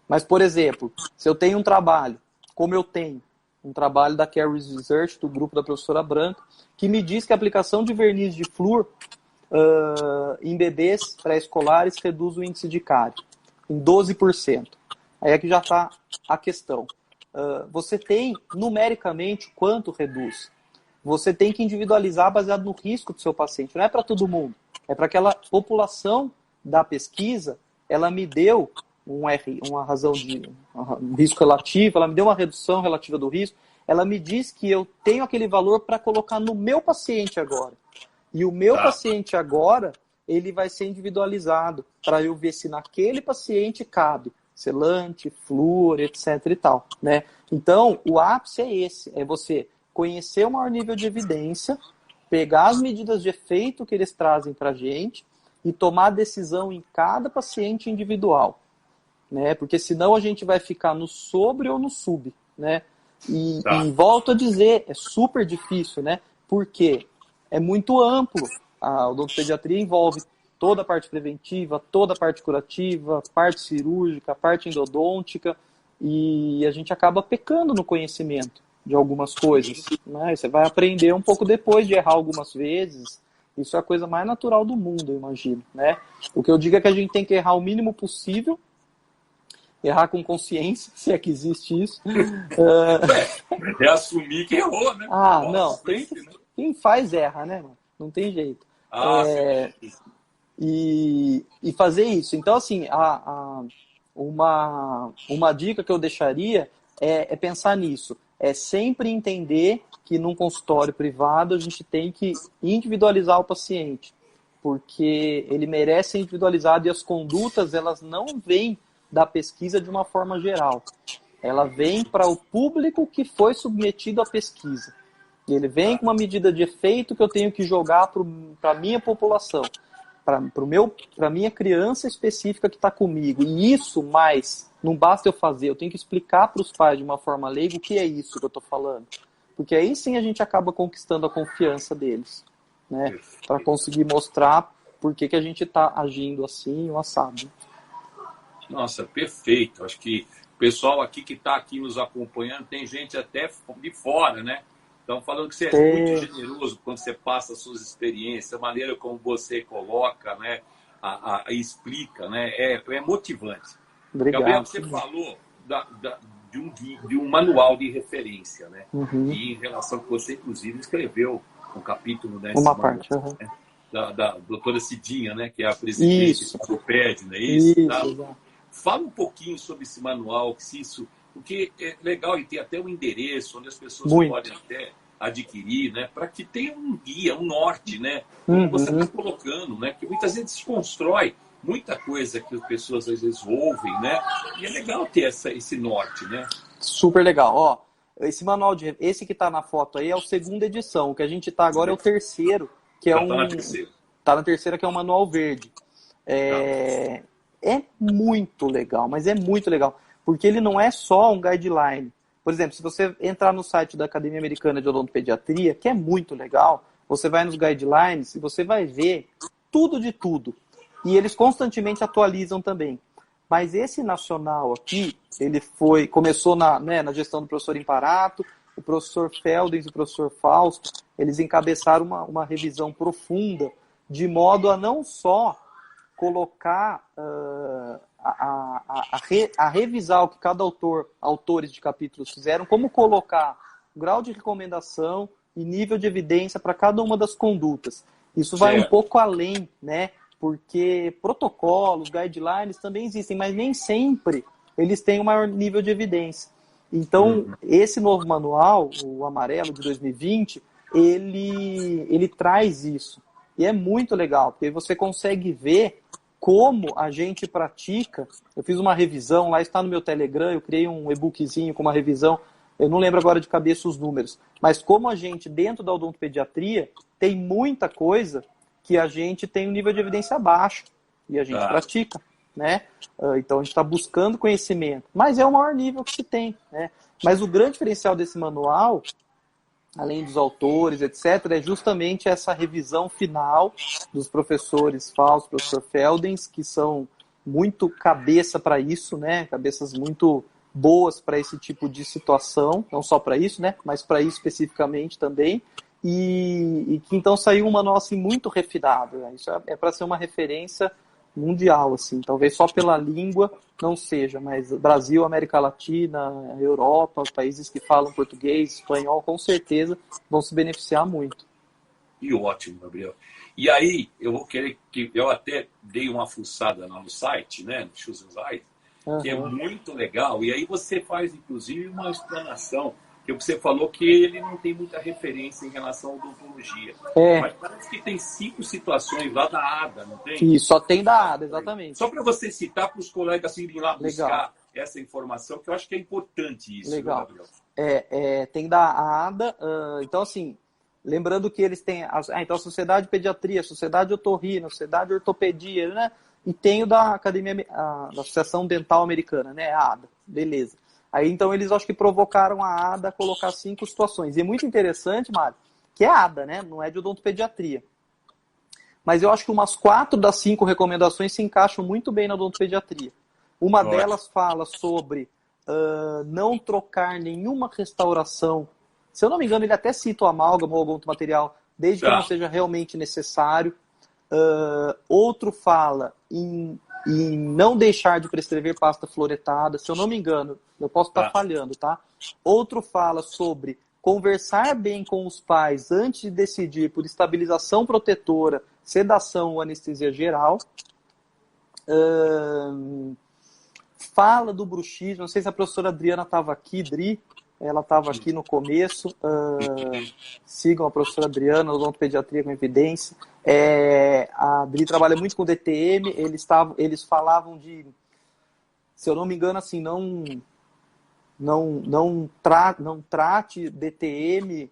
Mas, por exemplo, se eu tenho um trabalho, como eu tenho um trabalho da Care Research, do grupo da professora Branca, que me diz que a aplicação de verniz de flúor em bebês pré-escolares reduz o índice de cárie em 12%. Aí é que já está a questão. Você tem, numericamente, quanto reduz? Você tem que individualizar baseado no risco do seu paciente. Não é para todo mundo. É para aquela população da pesquisa, ela me deu uma razão de um risco relativo, ela me deu uma redução relativa do risco, ela me diz que eu tenho aquele valor para colocar no meu paciente agora. E o meu paciente agora, ele vai ser individualizado para eu ver se naquele paciente cabe selante, flúor, etc. e tal, né? Então, o ápice é esse, é você conhecer o maior nível de evidência, pegar as medidas de efeito que eles trazem para a gente e tomar decisão em cada paciente individual, né? Porque senão a gente vai ficar no sobre ou no sub, né? E volto a dizer, é super difícil, né? Porque é muito amplo. A odontopediatria envolve toda a parte preventiva, toda a parte curativa, parte cirúrgica, parte endodôntica, e a gente acaba pecando no conhecimento de algumas coisas, né? Você vai aprender um pouco depois de errar algumas vezes. Isso é a coisa mais natural do mundo, eu imagino, né? O que eu digo é que a gente tem que errar o mínimo possível, errar com consciência, se é que existe isso. É assumir que errou, né? Não, quem faz erra, né, mano? Não tem jeito. Sim. E fazer isso. Então, assim, uma dica que eu deixaria é pensar nisso. É sempre entender que num consultório privado a gente tem que individualizar o paciente, porque ele merece ser individualizado e as condutas, elas não vêm da pesquisa de uma forma geral. Ela vem para o público que foi submetido à pesquisa. E ele vem com uma medida de efeito que eu tenho que jogar para a minha população, para a minha criança específica que está comigo. E isso, mais, não basta eu fazer, eu tenho que explicar para os pais de uma forma leiga o que é isso que eu estou falando. Porque aí sim a gente acaba conquistando a confiança deles, né? Para conseguir mostrar por que a gente está agindo assim, o assado. Nossa, perfeito. Acho que o pessoal aqui que está aqui nos acompanhando, tem gente até de fora, né? Então, falando que você é muito generoso quando você passa as suas experiências, a maneira como você coloca, né? Explica, né? É motivante. Obrigado. Gabriel, você falou de um manual de referência, né? E em relação que você, inclusive, escreveu um capítulo nesse uma manual, parte, né? Da doutora Cidinha, né? Que é a presidente do PED, não é isso? Isso. Fala um pouquinho sobre esse manual, porque é legal e tem até um endereço onde as pessoas podem até adquirir, né? Para que tenha um guia, um norte, né? Como você está colocando, né? Que muitas vezes se constrói muita coisa que as pessoas às vezes ouvem, né? E é legal ter esse norte, né? Super legal. Ó, esse manual esse que está na foto aí é a segunda edição. O que a gente está agora é o terceiro, que é tá na terceira, que é um manual verde. É muito legal, mas é muito legal. Porque ele não é só um guideline. Por exemplo, se você entrar no site da Academia Americana de Odontopediatria, que é muito legal, você vai nos guidelines e você vai ver tudo de tudo. E eles constantemente atualizam também. Mas esse nacional aqui, ele começou na gestão do professor Imparato, o professor Feldens e o professor Fausto, eles encabeçaram uma revisão profunda, de modo a não só colocar, a revisar o que cada autores de capítulos fizeram, como colocar o grau de recomendação e nível de evidência para cada uma das condutas. Isso vai um pouco além, né? Porque protocolos, guidelines também existem, mas nem sempre eles têm o maior nível de evidência. Então, esse novo manual, o amarelo de 2020, ele traz isso. E é muito legal, porque você consegue ver como a gente pratica. Eu fiz uma revisão, lá está no meu Telegram, eu criei um e-bookzinho com uma revisão, eu não lembro agora de cabeça os números, mas como a gente, dentro da odontopediatria, tem muita coisa que a gente tem um nível de evidência baixo, e a gente pratica, né? Então a gente está buscando conhecimento, mas é o maior nível que se tem, né? Mas o grande diferencial desse manual, além dos autores, etc., é justamente essa revisão final dos professores Fausto, professor Feldens, que são muito cabeça para isso, né? Cabeças muito boas para esse tipo de situação, não só para isso, né? Mas para isso especificamente também, e que então saiu um manual assim, muito refinado, né? Isso é para ser uma referência mundial, assim, talvez só pela língua não seja, mas Brasil, América Latina, Europa, os países que falam português, espanhol, com certeza vão se beneficiar muito. E ótimo, Gabriel. E aí, eu vou querer que eu até dei uma fuçada lá no site, né, no Chusensite, que é muito legal. E aí você faz, inclusive, uma explanação, que você falou que ele não tem muita referência em relação à odontologia. Mas parece que tem 5 situações lá da ADA, não tem? Isso, só tem da ADA, exatamente. Só para você citar para os colegas irem lá buscar essa informação, que eu acho que é importante isso. Legal. Gabriel? Tem da ADA, então assim, lembrando que eles têm então a Sociedade de Pediatria, a Sociedade de Otorrino, a Sociedade de Ortopedia, né? E tem o da Academia, da Associação Dental Americana, né? A ADA, beleza. Aí então eles acho que provocaram a ADA a colocar 5 situações. E é muito interessante, Mário, que é a ADA, né? Não é de odontopediatria. Mas eu acho que umas 4 das 5 recomendações se encaixam muito bem na odontopediatria. Uma delas fala sobre não trocar nenhuma restauração. Se eu não me engano, ele até cita o amálgama ou algum outro material, desde que não seja realmente necessário. Outro fala em não deixar de prescrever pasta fluoretada. Se eu não me engano, eu posso estar falhando, tá? Outro fala sobre conversar bem com os pais antes de decidir por estabilização protetora, sedação ou anestesia geral. Fala do bruxismo. Não sei se a professora Adriana estava aqui, Dri. Ela estava aqui no começo. Sigam a professora Adriana, odontopediatria com evidência. A Dri trabalha muito com DTM. Eles falavam de, se eu não me engano, assim, não trate DTM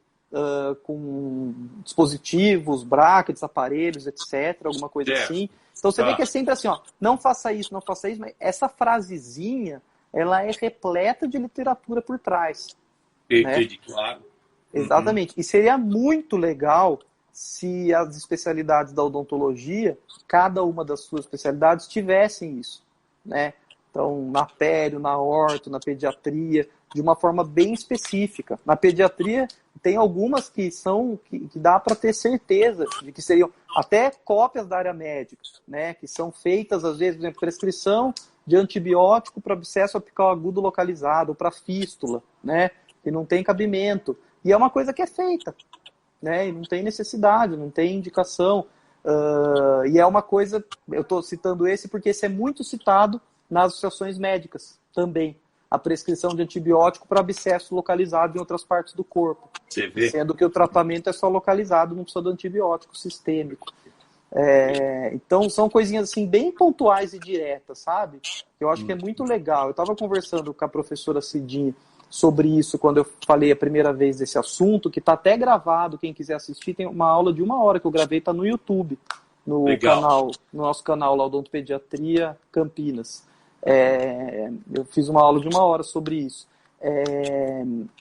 com dispositivos, brackets, aparelhos, etc. Alguma coisa assim. Então você vê que é sempre assim, ó, não faça isso, mas essa frasezinha, ela é repleta de literatura por trás. Entendi, né? Claro. Exatamente. E seria muito legal se as especialidades da odontologia, cada uma das suas especialidades, tivessem isso, né? Então, na pério, na orto, na pediatria, de uma forma bem específica. Na pediatria, tem algumas que dá para ter certeza de que seriam até cópias da área médica, né? Que são feitas, às vezes, por exemplo, prescrição de antibiótico para abscesso apical agudo localizado, ou para fístula, né? Que não tem cabimento. E é uma coisa que é feita, né? E não tem necessidade, não tem indicação. E é uma coisa, eu estou citando esse porque esse é muito citado nas associações médicas também. A prescrição de antibiótico para abscesso localizado em outras partes do corpo. Você vê? Sendo que o tratamento é só localizado, não precisa do antibiótico sistêmico. Então são coisinhas assim bem pontuais e diretas, sabe? Eu acho que é muito legal. Eu estava conversando com a professora Cidinha sobre isso quando eu falei a primeira vez desse assunto, que está até gravado, quem quiser assistir, tem uma aula de 1 hora que eu gravei, está no YouTube, no nosso canal lá, Odontopediatria Campinas. Eu fiz uma aula de 1 hora sobre isso.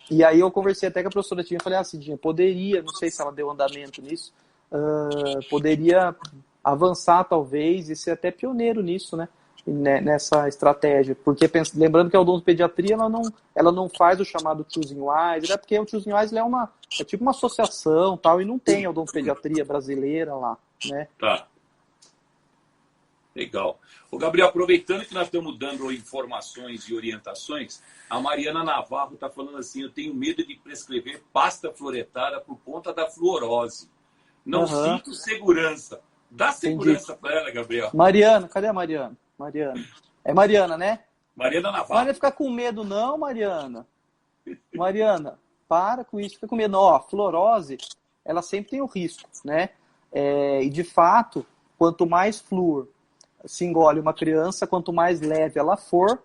E aí eu conversei até com a professora Cidinha, falei, Cidinha, poderia, não sei se ela deu andamento nisso, poderia avançar talvez e ser até pioneiro nisso, né? Nessa estratégia, porque lembrando que a odontopediatria ela não faz o chamado Choosing Wise, porque o Choosing Wise é tipo uma associação tal, e não tem a odontopediatria brasileira lá, né? Tá. Legal. Ô, Gabriel, aproveitando que nós estamos dando informações e orientações, a Mariana Navarro está falando assim, eu tenho medo de prescrever pasta fluoretada por conta da fluorose. Não sinto segurança. Dá segurança para ela, Gabriel. Mariana, cadê a Mariana? Mariana. É Mariana, né? Mariana Navarro. Não vai ficar com medo não, Mariana. Mariana, para com isso, fica com medo. Ó, a fluorose, ela sempre tem o risco, né? E de fato, quanto mais flúor se engole uma criança, quanto mais leve ela for,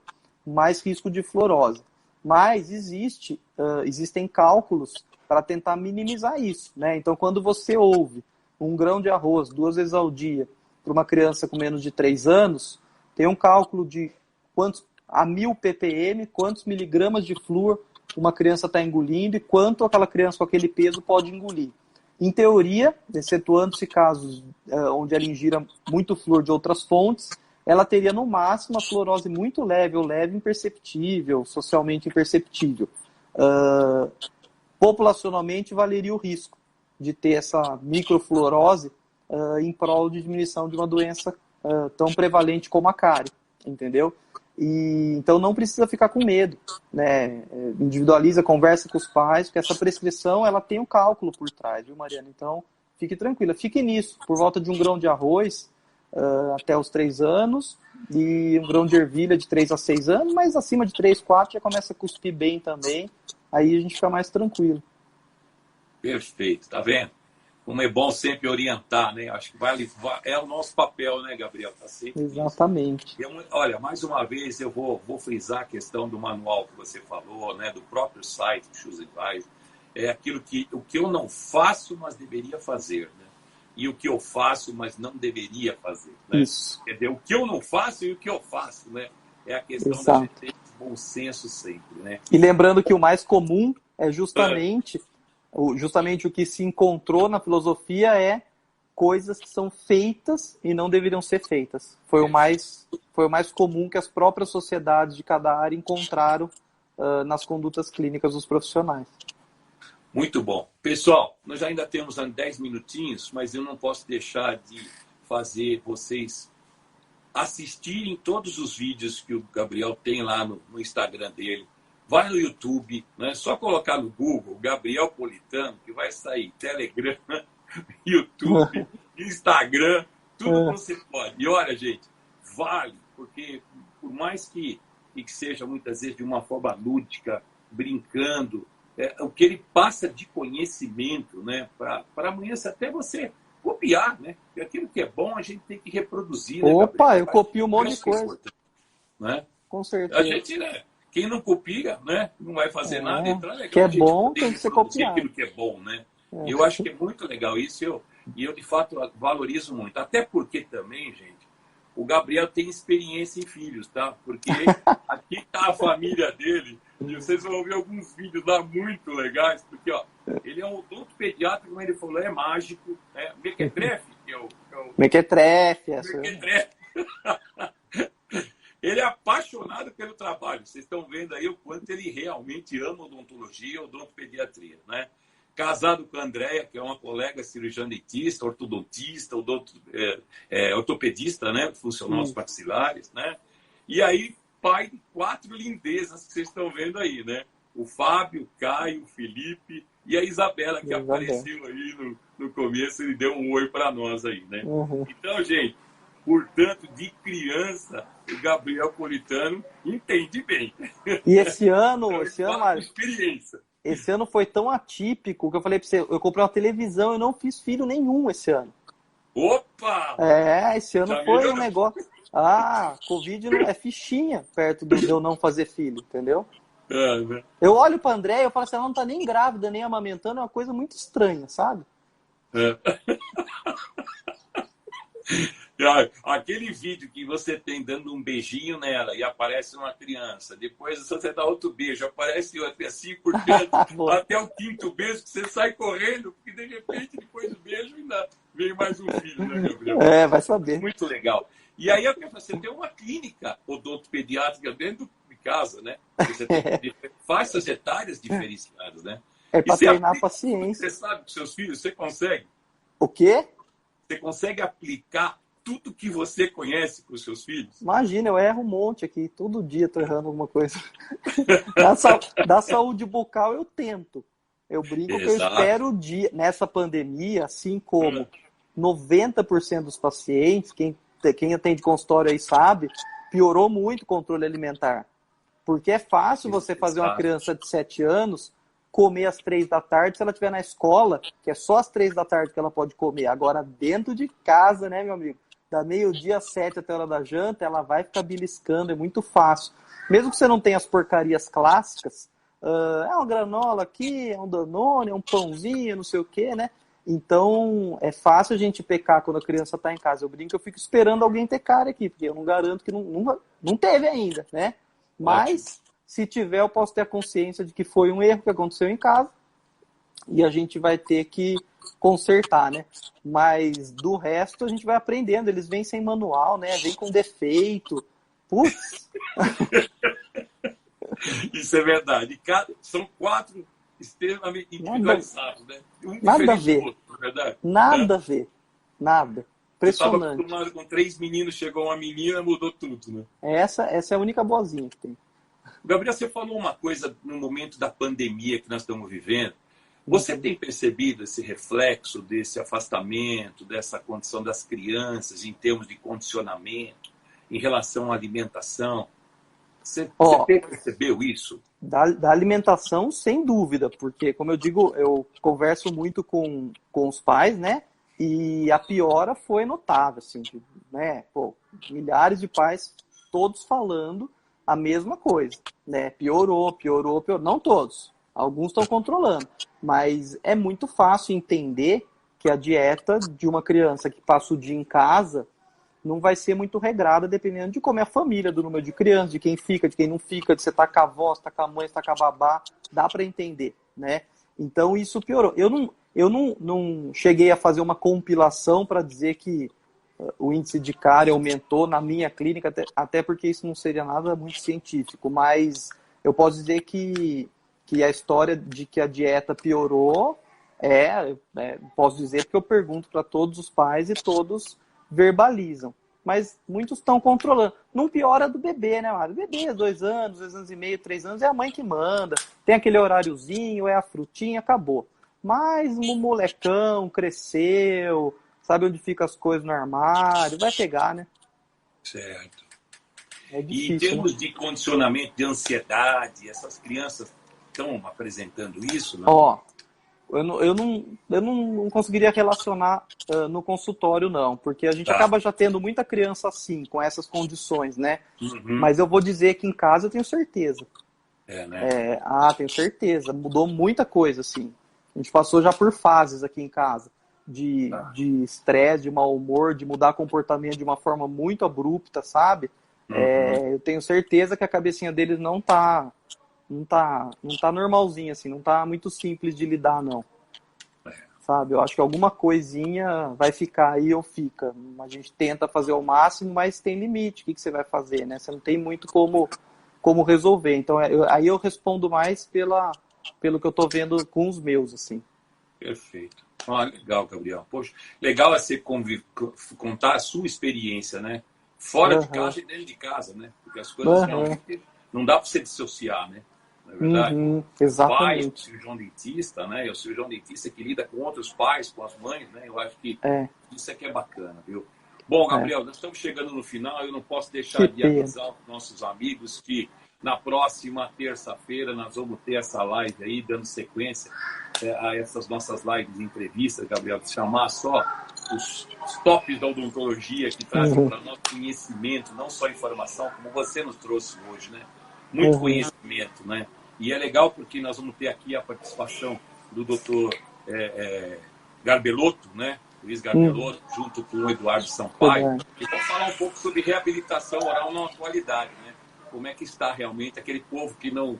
mais risco de fluorose. Mas existem cálculos para tentar minimizar isso, né? Então, quando você ouve 1 grão de arroz 2 vezes ao dia para uma criança com menos de 3 anos, tem um cálculo de a 1000 ppm, quantos miligramas de flúor uma criança está engolindo e quanto aquela criança com aquele peso pode engolir. Em teoria, excetuando-se casos onde ela ingira muito flúor de outras fontes, ela teria no máximo a fluorose muito leve ou leve imperceptível, socialmente imperceptível. Populacionalmente valeria o risco de ter essa microfluorose em prol de diminuição de uma doença tão prevalente como a cárie, entendeu? Então não precisa ficar com medo, né? Individualiza, conversa com os pais, porque essa prescrição ela tem um cálculo por trás, viu, Mariana? Então fique tranquila, fique nisso, por volta de 1 grão de arroz até os 3 anos e 1 grão de ervilha de 3 a 6 anos, mas acima de 3, 4 já começa a cuspir bem também, aí a gente fica mais tranquilo. Perfeito, tá vendo? Como é bom sempre orientar, né? Acho que é o nosso papel, né, Gabriel? Tá sempre exatamente. Olha, mais uma vez eu vou frisar a questão do manual que você falou, né? Do próprio site do Choose Advice. É aquilo o que eu não faço, mas deveria fazer, né? E o que eu faço, mas não deveria fazer, né? Isso. Quer dizer, o que eu não faço e o que eu faço, né? É a questão da gente ter bom senso sempre, né? E lembrando que o mais comum é justamente o que se encontrou na filosofia é coisas que são feitas e não deveriam ser feitas. Foi o mais comum que as próprias sociedades de cada área encontraram nas condutas clínicas dos profissionais. Muito bom. Pessoal, nós ainda temos 10 minutinhos, mas eu não posso deixar de fazer vocês assistirem todos os vídeos que o Gabriel tem lá no Instagram dele. Vai no YouTube, né? Só colocar no Google Gabriel Politano, que vai sair Telegram, YouTube, Instagram, tudo que você pode. E olha, gente, vale, porque por mais que seja muitas vezes de uma forma lúdica, brincando, o que ele passa de conhecimento, né? Para amanhã até você copiar, né? Porque aquilo que é bom a gente tem que reproduzir. Né, Opa, Gabriel? eu copio um monte de coisa. Né? Com certeza. A gente, né? Quem não copia, né, não vai fazer nada. Então é legal que é bom, tem que ser copiado. Aquilo que é bom, né? E eu acho que é muito legal isso. E eu, de fato, valorizo muito. Até porque também, gente, o Gabriel tem experiência em filhos, tá? Porque aqui tá a família dele. E vocês vão ver alguns vídeos lá muito legais. Porque, ó, ele é um odontopediatra, como ele falou, é mágico. Mequetrefe, que é o... Mequetrefe, Mequetrefe. Ele é apaixonado pelo trabalho. Vocês estão vendo aí o quanto ele realmente ama odontologia, odontopediatria, né? Casado com a Andréia, que é uma colega cirurgiã dentista, ortodontista, ortopedista, né? Funcional dos maxilares, né? E aí, pai de 4 lindezas que vocês estão vendo aí, né? O Fábio, o Caio, o Felipe e a Isabela, que apareceu aí no começo e deu um oi para nós aí, né? Então, gente, portanto, de criança, o Gabriel Politano entende bem. E esse ano, experiência. Esse ano foi tão atípico que eu falei para você, eu comprei uma televisão e não fiz filho nenhum esse ano. Opa! Esse ano foi um negócio. Covid não é fichinha perto de eu não fazer filho, entendeu? Né? Eu olho para André e eu falo assim, ela não tá nem grávida, nem amamentando, é uma coisa muito estranha, sabe? Aquele vídeo que você tem dando um beijinho nela e aparece uma criança, depois você dá outro beijo, aparece assim por diante, até o 5º beijo que você sai correndo, porque de repente depois do beijo ainda vem mais um filho, né, Gabriel? Vai saber. Muito legal. E aí você tem uma clínica odontopediátrica dentro de casa, né? Você tem faixas etárias diferenciadas, né? É para treinar a paciência. Você sabe com seus filhos, você consegue? O quê? Você consegue aplicar tudo que você conhece com os seus filhos? Imagina, eu erro um monte aqui. Todo dia tô errando alguma coisa. Da saúde bucal eu tento. Eu brinco que eu Exato. espero o dia. Nessa pandemia, assim como 90% dos pacientes, quem atende consultório aí sabe, piorou muito o controle alimentar. Porque é fácil você fazer uma criança de 7 anos comer às 3 da tarde se ela estiver na escola, que é só às 3 da tarde que ela pode comer. Agora, dentro de casa, né, meu amigo? Da meio-dia às 7 até a hora da janta, ela vai ficar beliscando, é muito fácil. Mesmo que você não tenha as porcarias clássicas, é uma granola aqui, é um Danone, é um pãozinho, não sei o quê, né? Então, é fácil a gente pecar quando a criança está em casa. Eu brinco, eu fico esperando alguém ter cara aqui, porque eu não garanto que não teve ainda, né? Mas, se tiver, eu posso ter a consciência de que foi um erro que aconteceu em casa e a gente vai ter que consertar, né? Mas, do resto, a gente vai aprendendo. Eles vêm sem manual, né? Vêm com defeito. Putz! Isso é verdade. São 4 extremamente individualizados, né? Um Nada a diferente ver. do outro, não é verdade? Nada a ver. Nada. Você estava Impressionante. acostumado com 3 meninos, chegou uma menina, mudou tudo, né? Essa é a única boazinha que tem. Gabriel, você falou uma coisa no momento da pandemia que nós estamos vivendo. Você tem percebido esse reflexo desse afastamento, dessa condição das crianças em termos de condicionamento, em relação à alimentação? Você percebeu isso? Da alimentação, sem dúvida, porque, como eu digo, eu converso muito com os pais, né? E a piora foi notável, assim, né? Pô, milhares de pais, todos falando a mesma coisa, né? Piorou. Não todos, alguns estão controlando, mas é muito fácil entender que a dieta de uma criança que passa o dia em casa não vai ser muito regrada, dependendo de como é a família, do número de crianças, de quem fica, de quem não fica, de você tá com a avó, se tá com a mãe, se tá com a babá, dá para entender, né? Então isso piorou. Eu não cheguei a fazer uma compilação para dizer que o índice de cárie aumentou na minha clínica, até porque isso não seria nada muito científico, mas eu posso dizer que a história de que a dieta piorou posso dizer porque eu pergunto para todos os pais e todos verbalizam. Mas muitos estão controlando. Não piora do bebê, né, Mário? Bebê, 2 anos, 2 anos e meio, 3 anos, é a mãe que manda. Tem aquele horáriozinho, é a frutinha, acabou. Mas o molecão cresceu, sabe onde ficam as coisas no armário, vai pegar, né? Certo. É E em difícil, termos né? de condicionamento de ansiedade, essas crianças estão apresentando isso, não? Ó, eu não conseguiria relacionar no consultório, não, porque a gente acaba já tendo muita criança assim, com essas condições, né? Mas eu vou dizer que em casa eu tenho certeza. Né? Tenho certeza. Mudou muita coisa, assim. A gente passou já por fases aqui em casa. De estresse, de mau humor, de mudar comportamento de uma forma muito abrupta, sabe? Eu tenho certeza que a cabecinha deles não tá normalzinha, assim, não tá muito simples de lidar, não. Sabe? Eu acho que alguma coisinha vai ficar aí ou fica. A gente tenta fazer o máximo, mas tem limite. O que você vai fazer, né? Você não tem muito como resolver. Então, aí eu respondo mais pelo que eu tô vendo com os meus, assim. Perfeito. Legal, Gabriel. Poxa, legal é você contar a sua experiência, né? Fora de casa e dentro de casa, né? Porque as coisas realmente não dá para você dissociar, né? Não é verdade? Exatamente. O pai, o cirurgião dentista, né? E o cirurgião dentista que lida com outros pais, com as mães, né? Eu acho que isso aqui é bacana, viu? Bom, Gabriel, nós estamos chegando no final. Eu não posso deixar de avisar os nossos amigos que na próxima terça-feira nós vamos ter essa live aí, dando sequência a essas nossas lives de entrevistas, Gabriel, de chamar só os tops da odontologia que trazem para nós conhecimento, não só informação, como você nos trouxe hoje, né? Muito conhecimento, né? E é legal porque nós vamos ter aqui a participação do doutor Garbelotto, né? Luiz Garbelotto, junto com o Eduardo Sampaio, e vamos falar um pouco sobre reabilitação oral na atualidade, né? Como é que está realmente aquele povo que não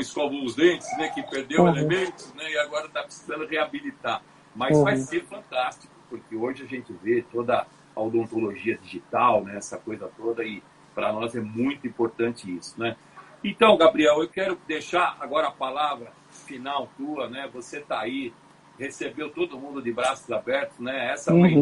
escova os dentes, né? Que perdeu elementos, né? E agora está precisando reabilitar. Mas vai ser fantástico, porque hoje a gente vê toda a odontologia digital, né? Essa coisa toda, e para nós é muito importante isso, né? Então, Gabriel, eu quero deixar agora a palavra final tua, né? Você está aí, recebeu todo mundo de braços abertos, né? Essa foi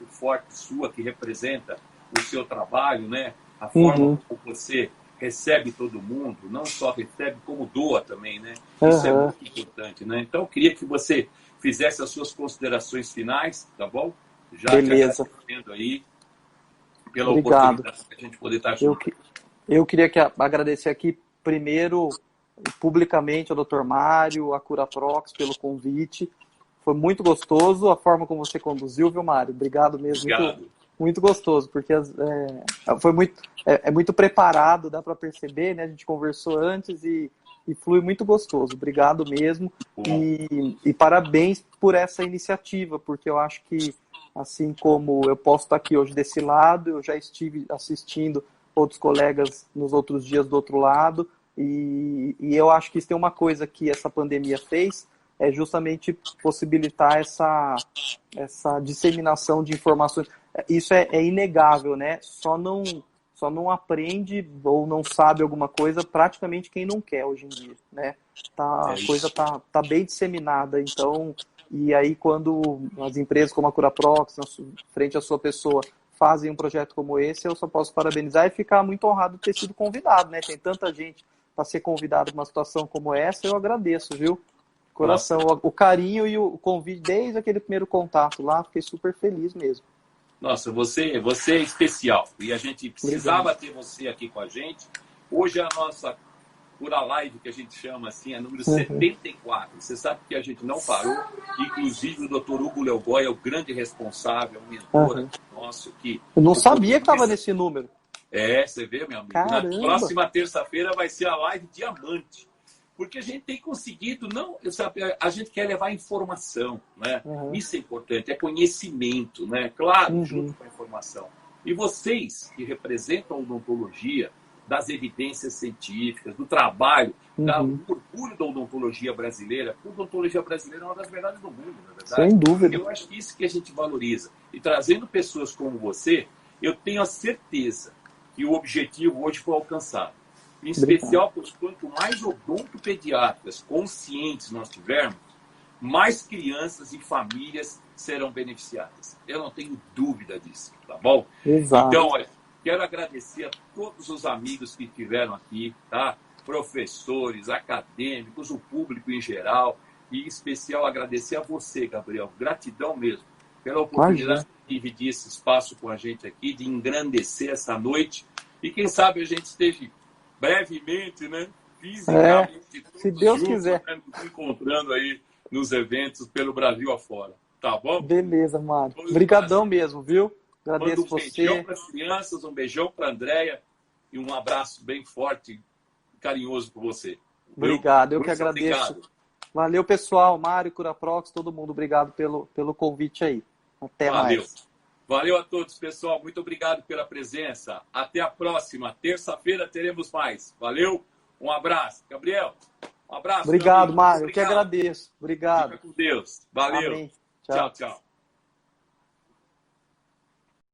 muito forte sua, que representa o seu trabalho, né? A forma como você recebe todo mundo, não só recebe, como doa também, né? Isso é muito importante, né? Então, eu queria que você fizesse as suas considerações finais, tá bom? Já Beleza. te agradecendo aí pela Obrigado. oportunidade de a gente poder estar junto. Eu queria agradecer aqui, primeiro, publicamente, ao Dr. Mário, a Curaprox, pelo convite. Foi muito gostoso a forma como você conduziu, viu, Mário? Obrigado mesmo. Obrigado. Muito gostoso, porque foi muito preparado, dá para perceber, né? A gente conversou antes e flui muito gostoso. Obrigado mesmo. E parabéns por essa iniciativa, porque eu acho que, assim como eu posso estar aqui hoje desse lado, eu já estive assistindo outros colegas nos outros dias do outro lado, e eu acho que isso tem uma coisa que essa pandemia fez, é justamente possibilitar essa disseminação de informações. Isso é inegável, né? Só não aprende ou não sabe alguma coisa praticamente quem não quer hoje em dia, né? A coisa tá bem disseminada, então, e aí quando as empresas como a Curaprox, frente à sua pessoa, fazem um projeto como esse, eu só posso parabenizar e ficar muito honrado de ter sido convidado, né? Tem tanta gente para ser convidado para uma situação como essa, eu agradeço, viu? Coração, o carinho e o convite desde aquele primeiro contato lá, fiquei super feliz mesmo. Nossa, você é especial e a gente precisava ter você aqui com a gente. Hoje a nossa Cura Live, que a gente chama assim, é número 74. Você sabe que a gente não parou, inclusive o Dr. Hugo Leogói é o grande responsável, o mentor nosso que... Eu não sabia que estava nesse número. Você vê, meu amigo. Caramba. Na próxima terça-feira vai ser a live Diamante. Porque a gente tem conseguido, a gente quer levar informação, né? Isso é importante, é conhecimento, né? Claro, junto com a informação. E vocês que representam a odontologia, das evidências científicas, do trabalho, do orgulho da odontologia brasileira, a odontologia brasileira é uma das melhores do mundo, na verdade. Sem dúvida. Eu acho que isso que a gente valoriza. E trazendo pessoas como você, eu tenho a certeza que o objetivo hoje foi alcançado. Em especial, pois quanto mais odontopediatras conscientes nós tivermos, mais crianças e famílias serão beneficiadas. Eu não tenho dúvida disso, tá bom? Exato. Então, olha, quero agradecer a todos os amigos que estiveram aqui, tá? Professores, acadêmicos, o público em geral, e em especial agradecer a você, Gabriel. Gratidão mesmo pela oportunidade de dividir esse espaço com a gente aqui, de engrandecer essa noite. E quem sabe a gente esteja brevemente, né? Fisicamente, se Deus juntos, quiser. Né, nos encontrando aí nos eventos pelo Brasil afora. Tá bom? Beleza, Mário. Obrigadão mesmo, viu? Agradeço um beijão para as crianças, um beijão para a Andréia e um abraço bem forte e carinhoso por você. Obrigado, eu que agradeço. Obrigado. Valeu, pessoal. Mário, Curaprox, todo mundo. Obrigado pelo convite aí. Até mais. Valeu a todos, pessoal. Muito obrigado pela presença. Até a próxima. Terça-feira teremos mais. Valeu. Um abraço. Gabriel, um abraço. Obrigado, Mário. Eu que agradeço. Obrigado. Fica com Deus. Valeu. Amém. Tchau, tchau.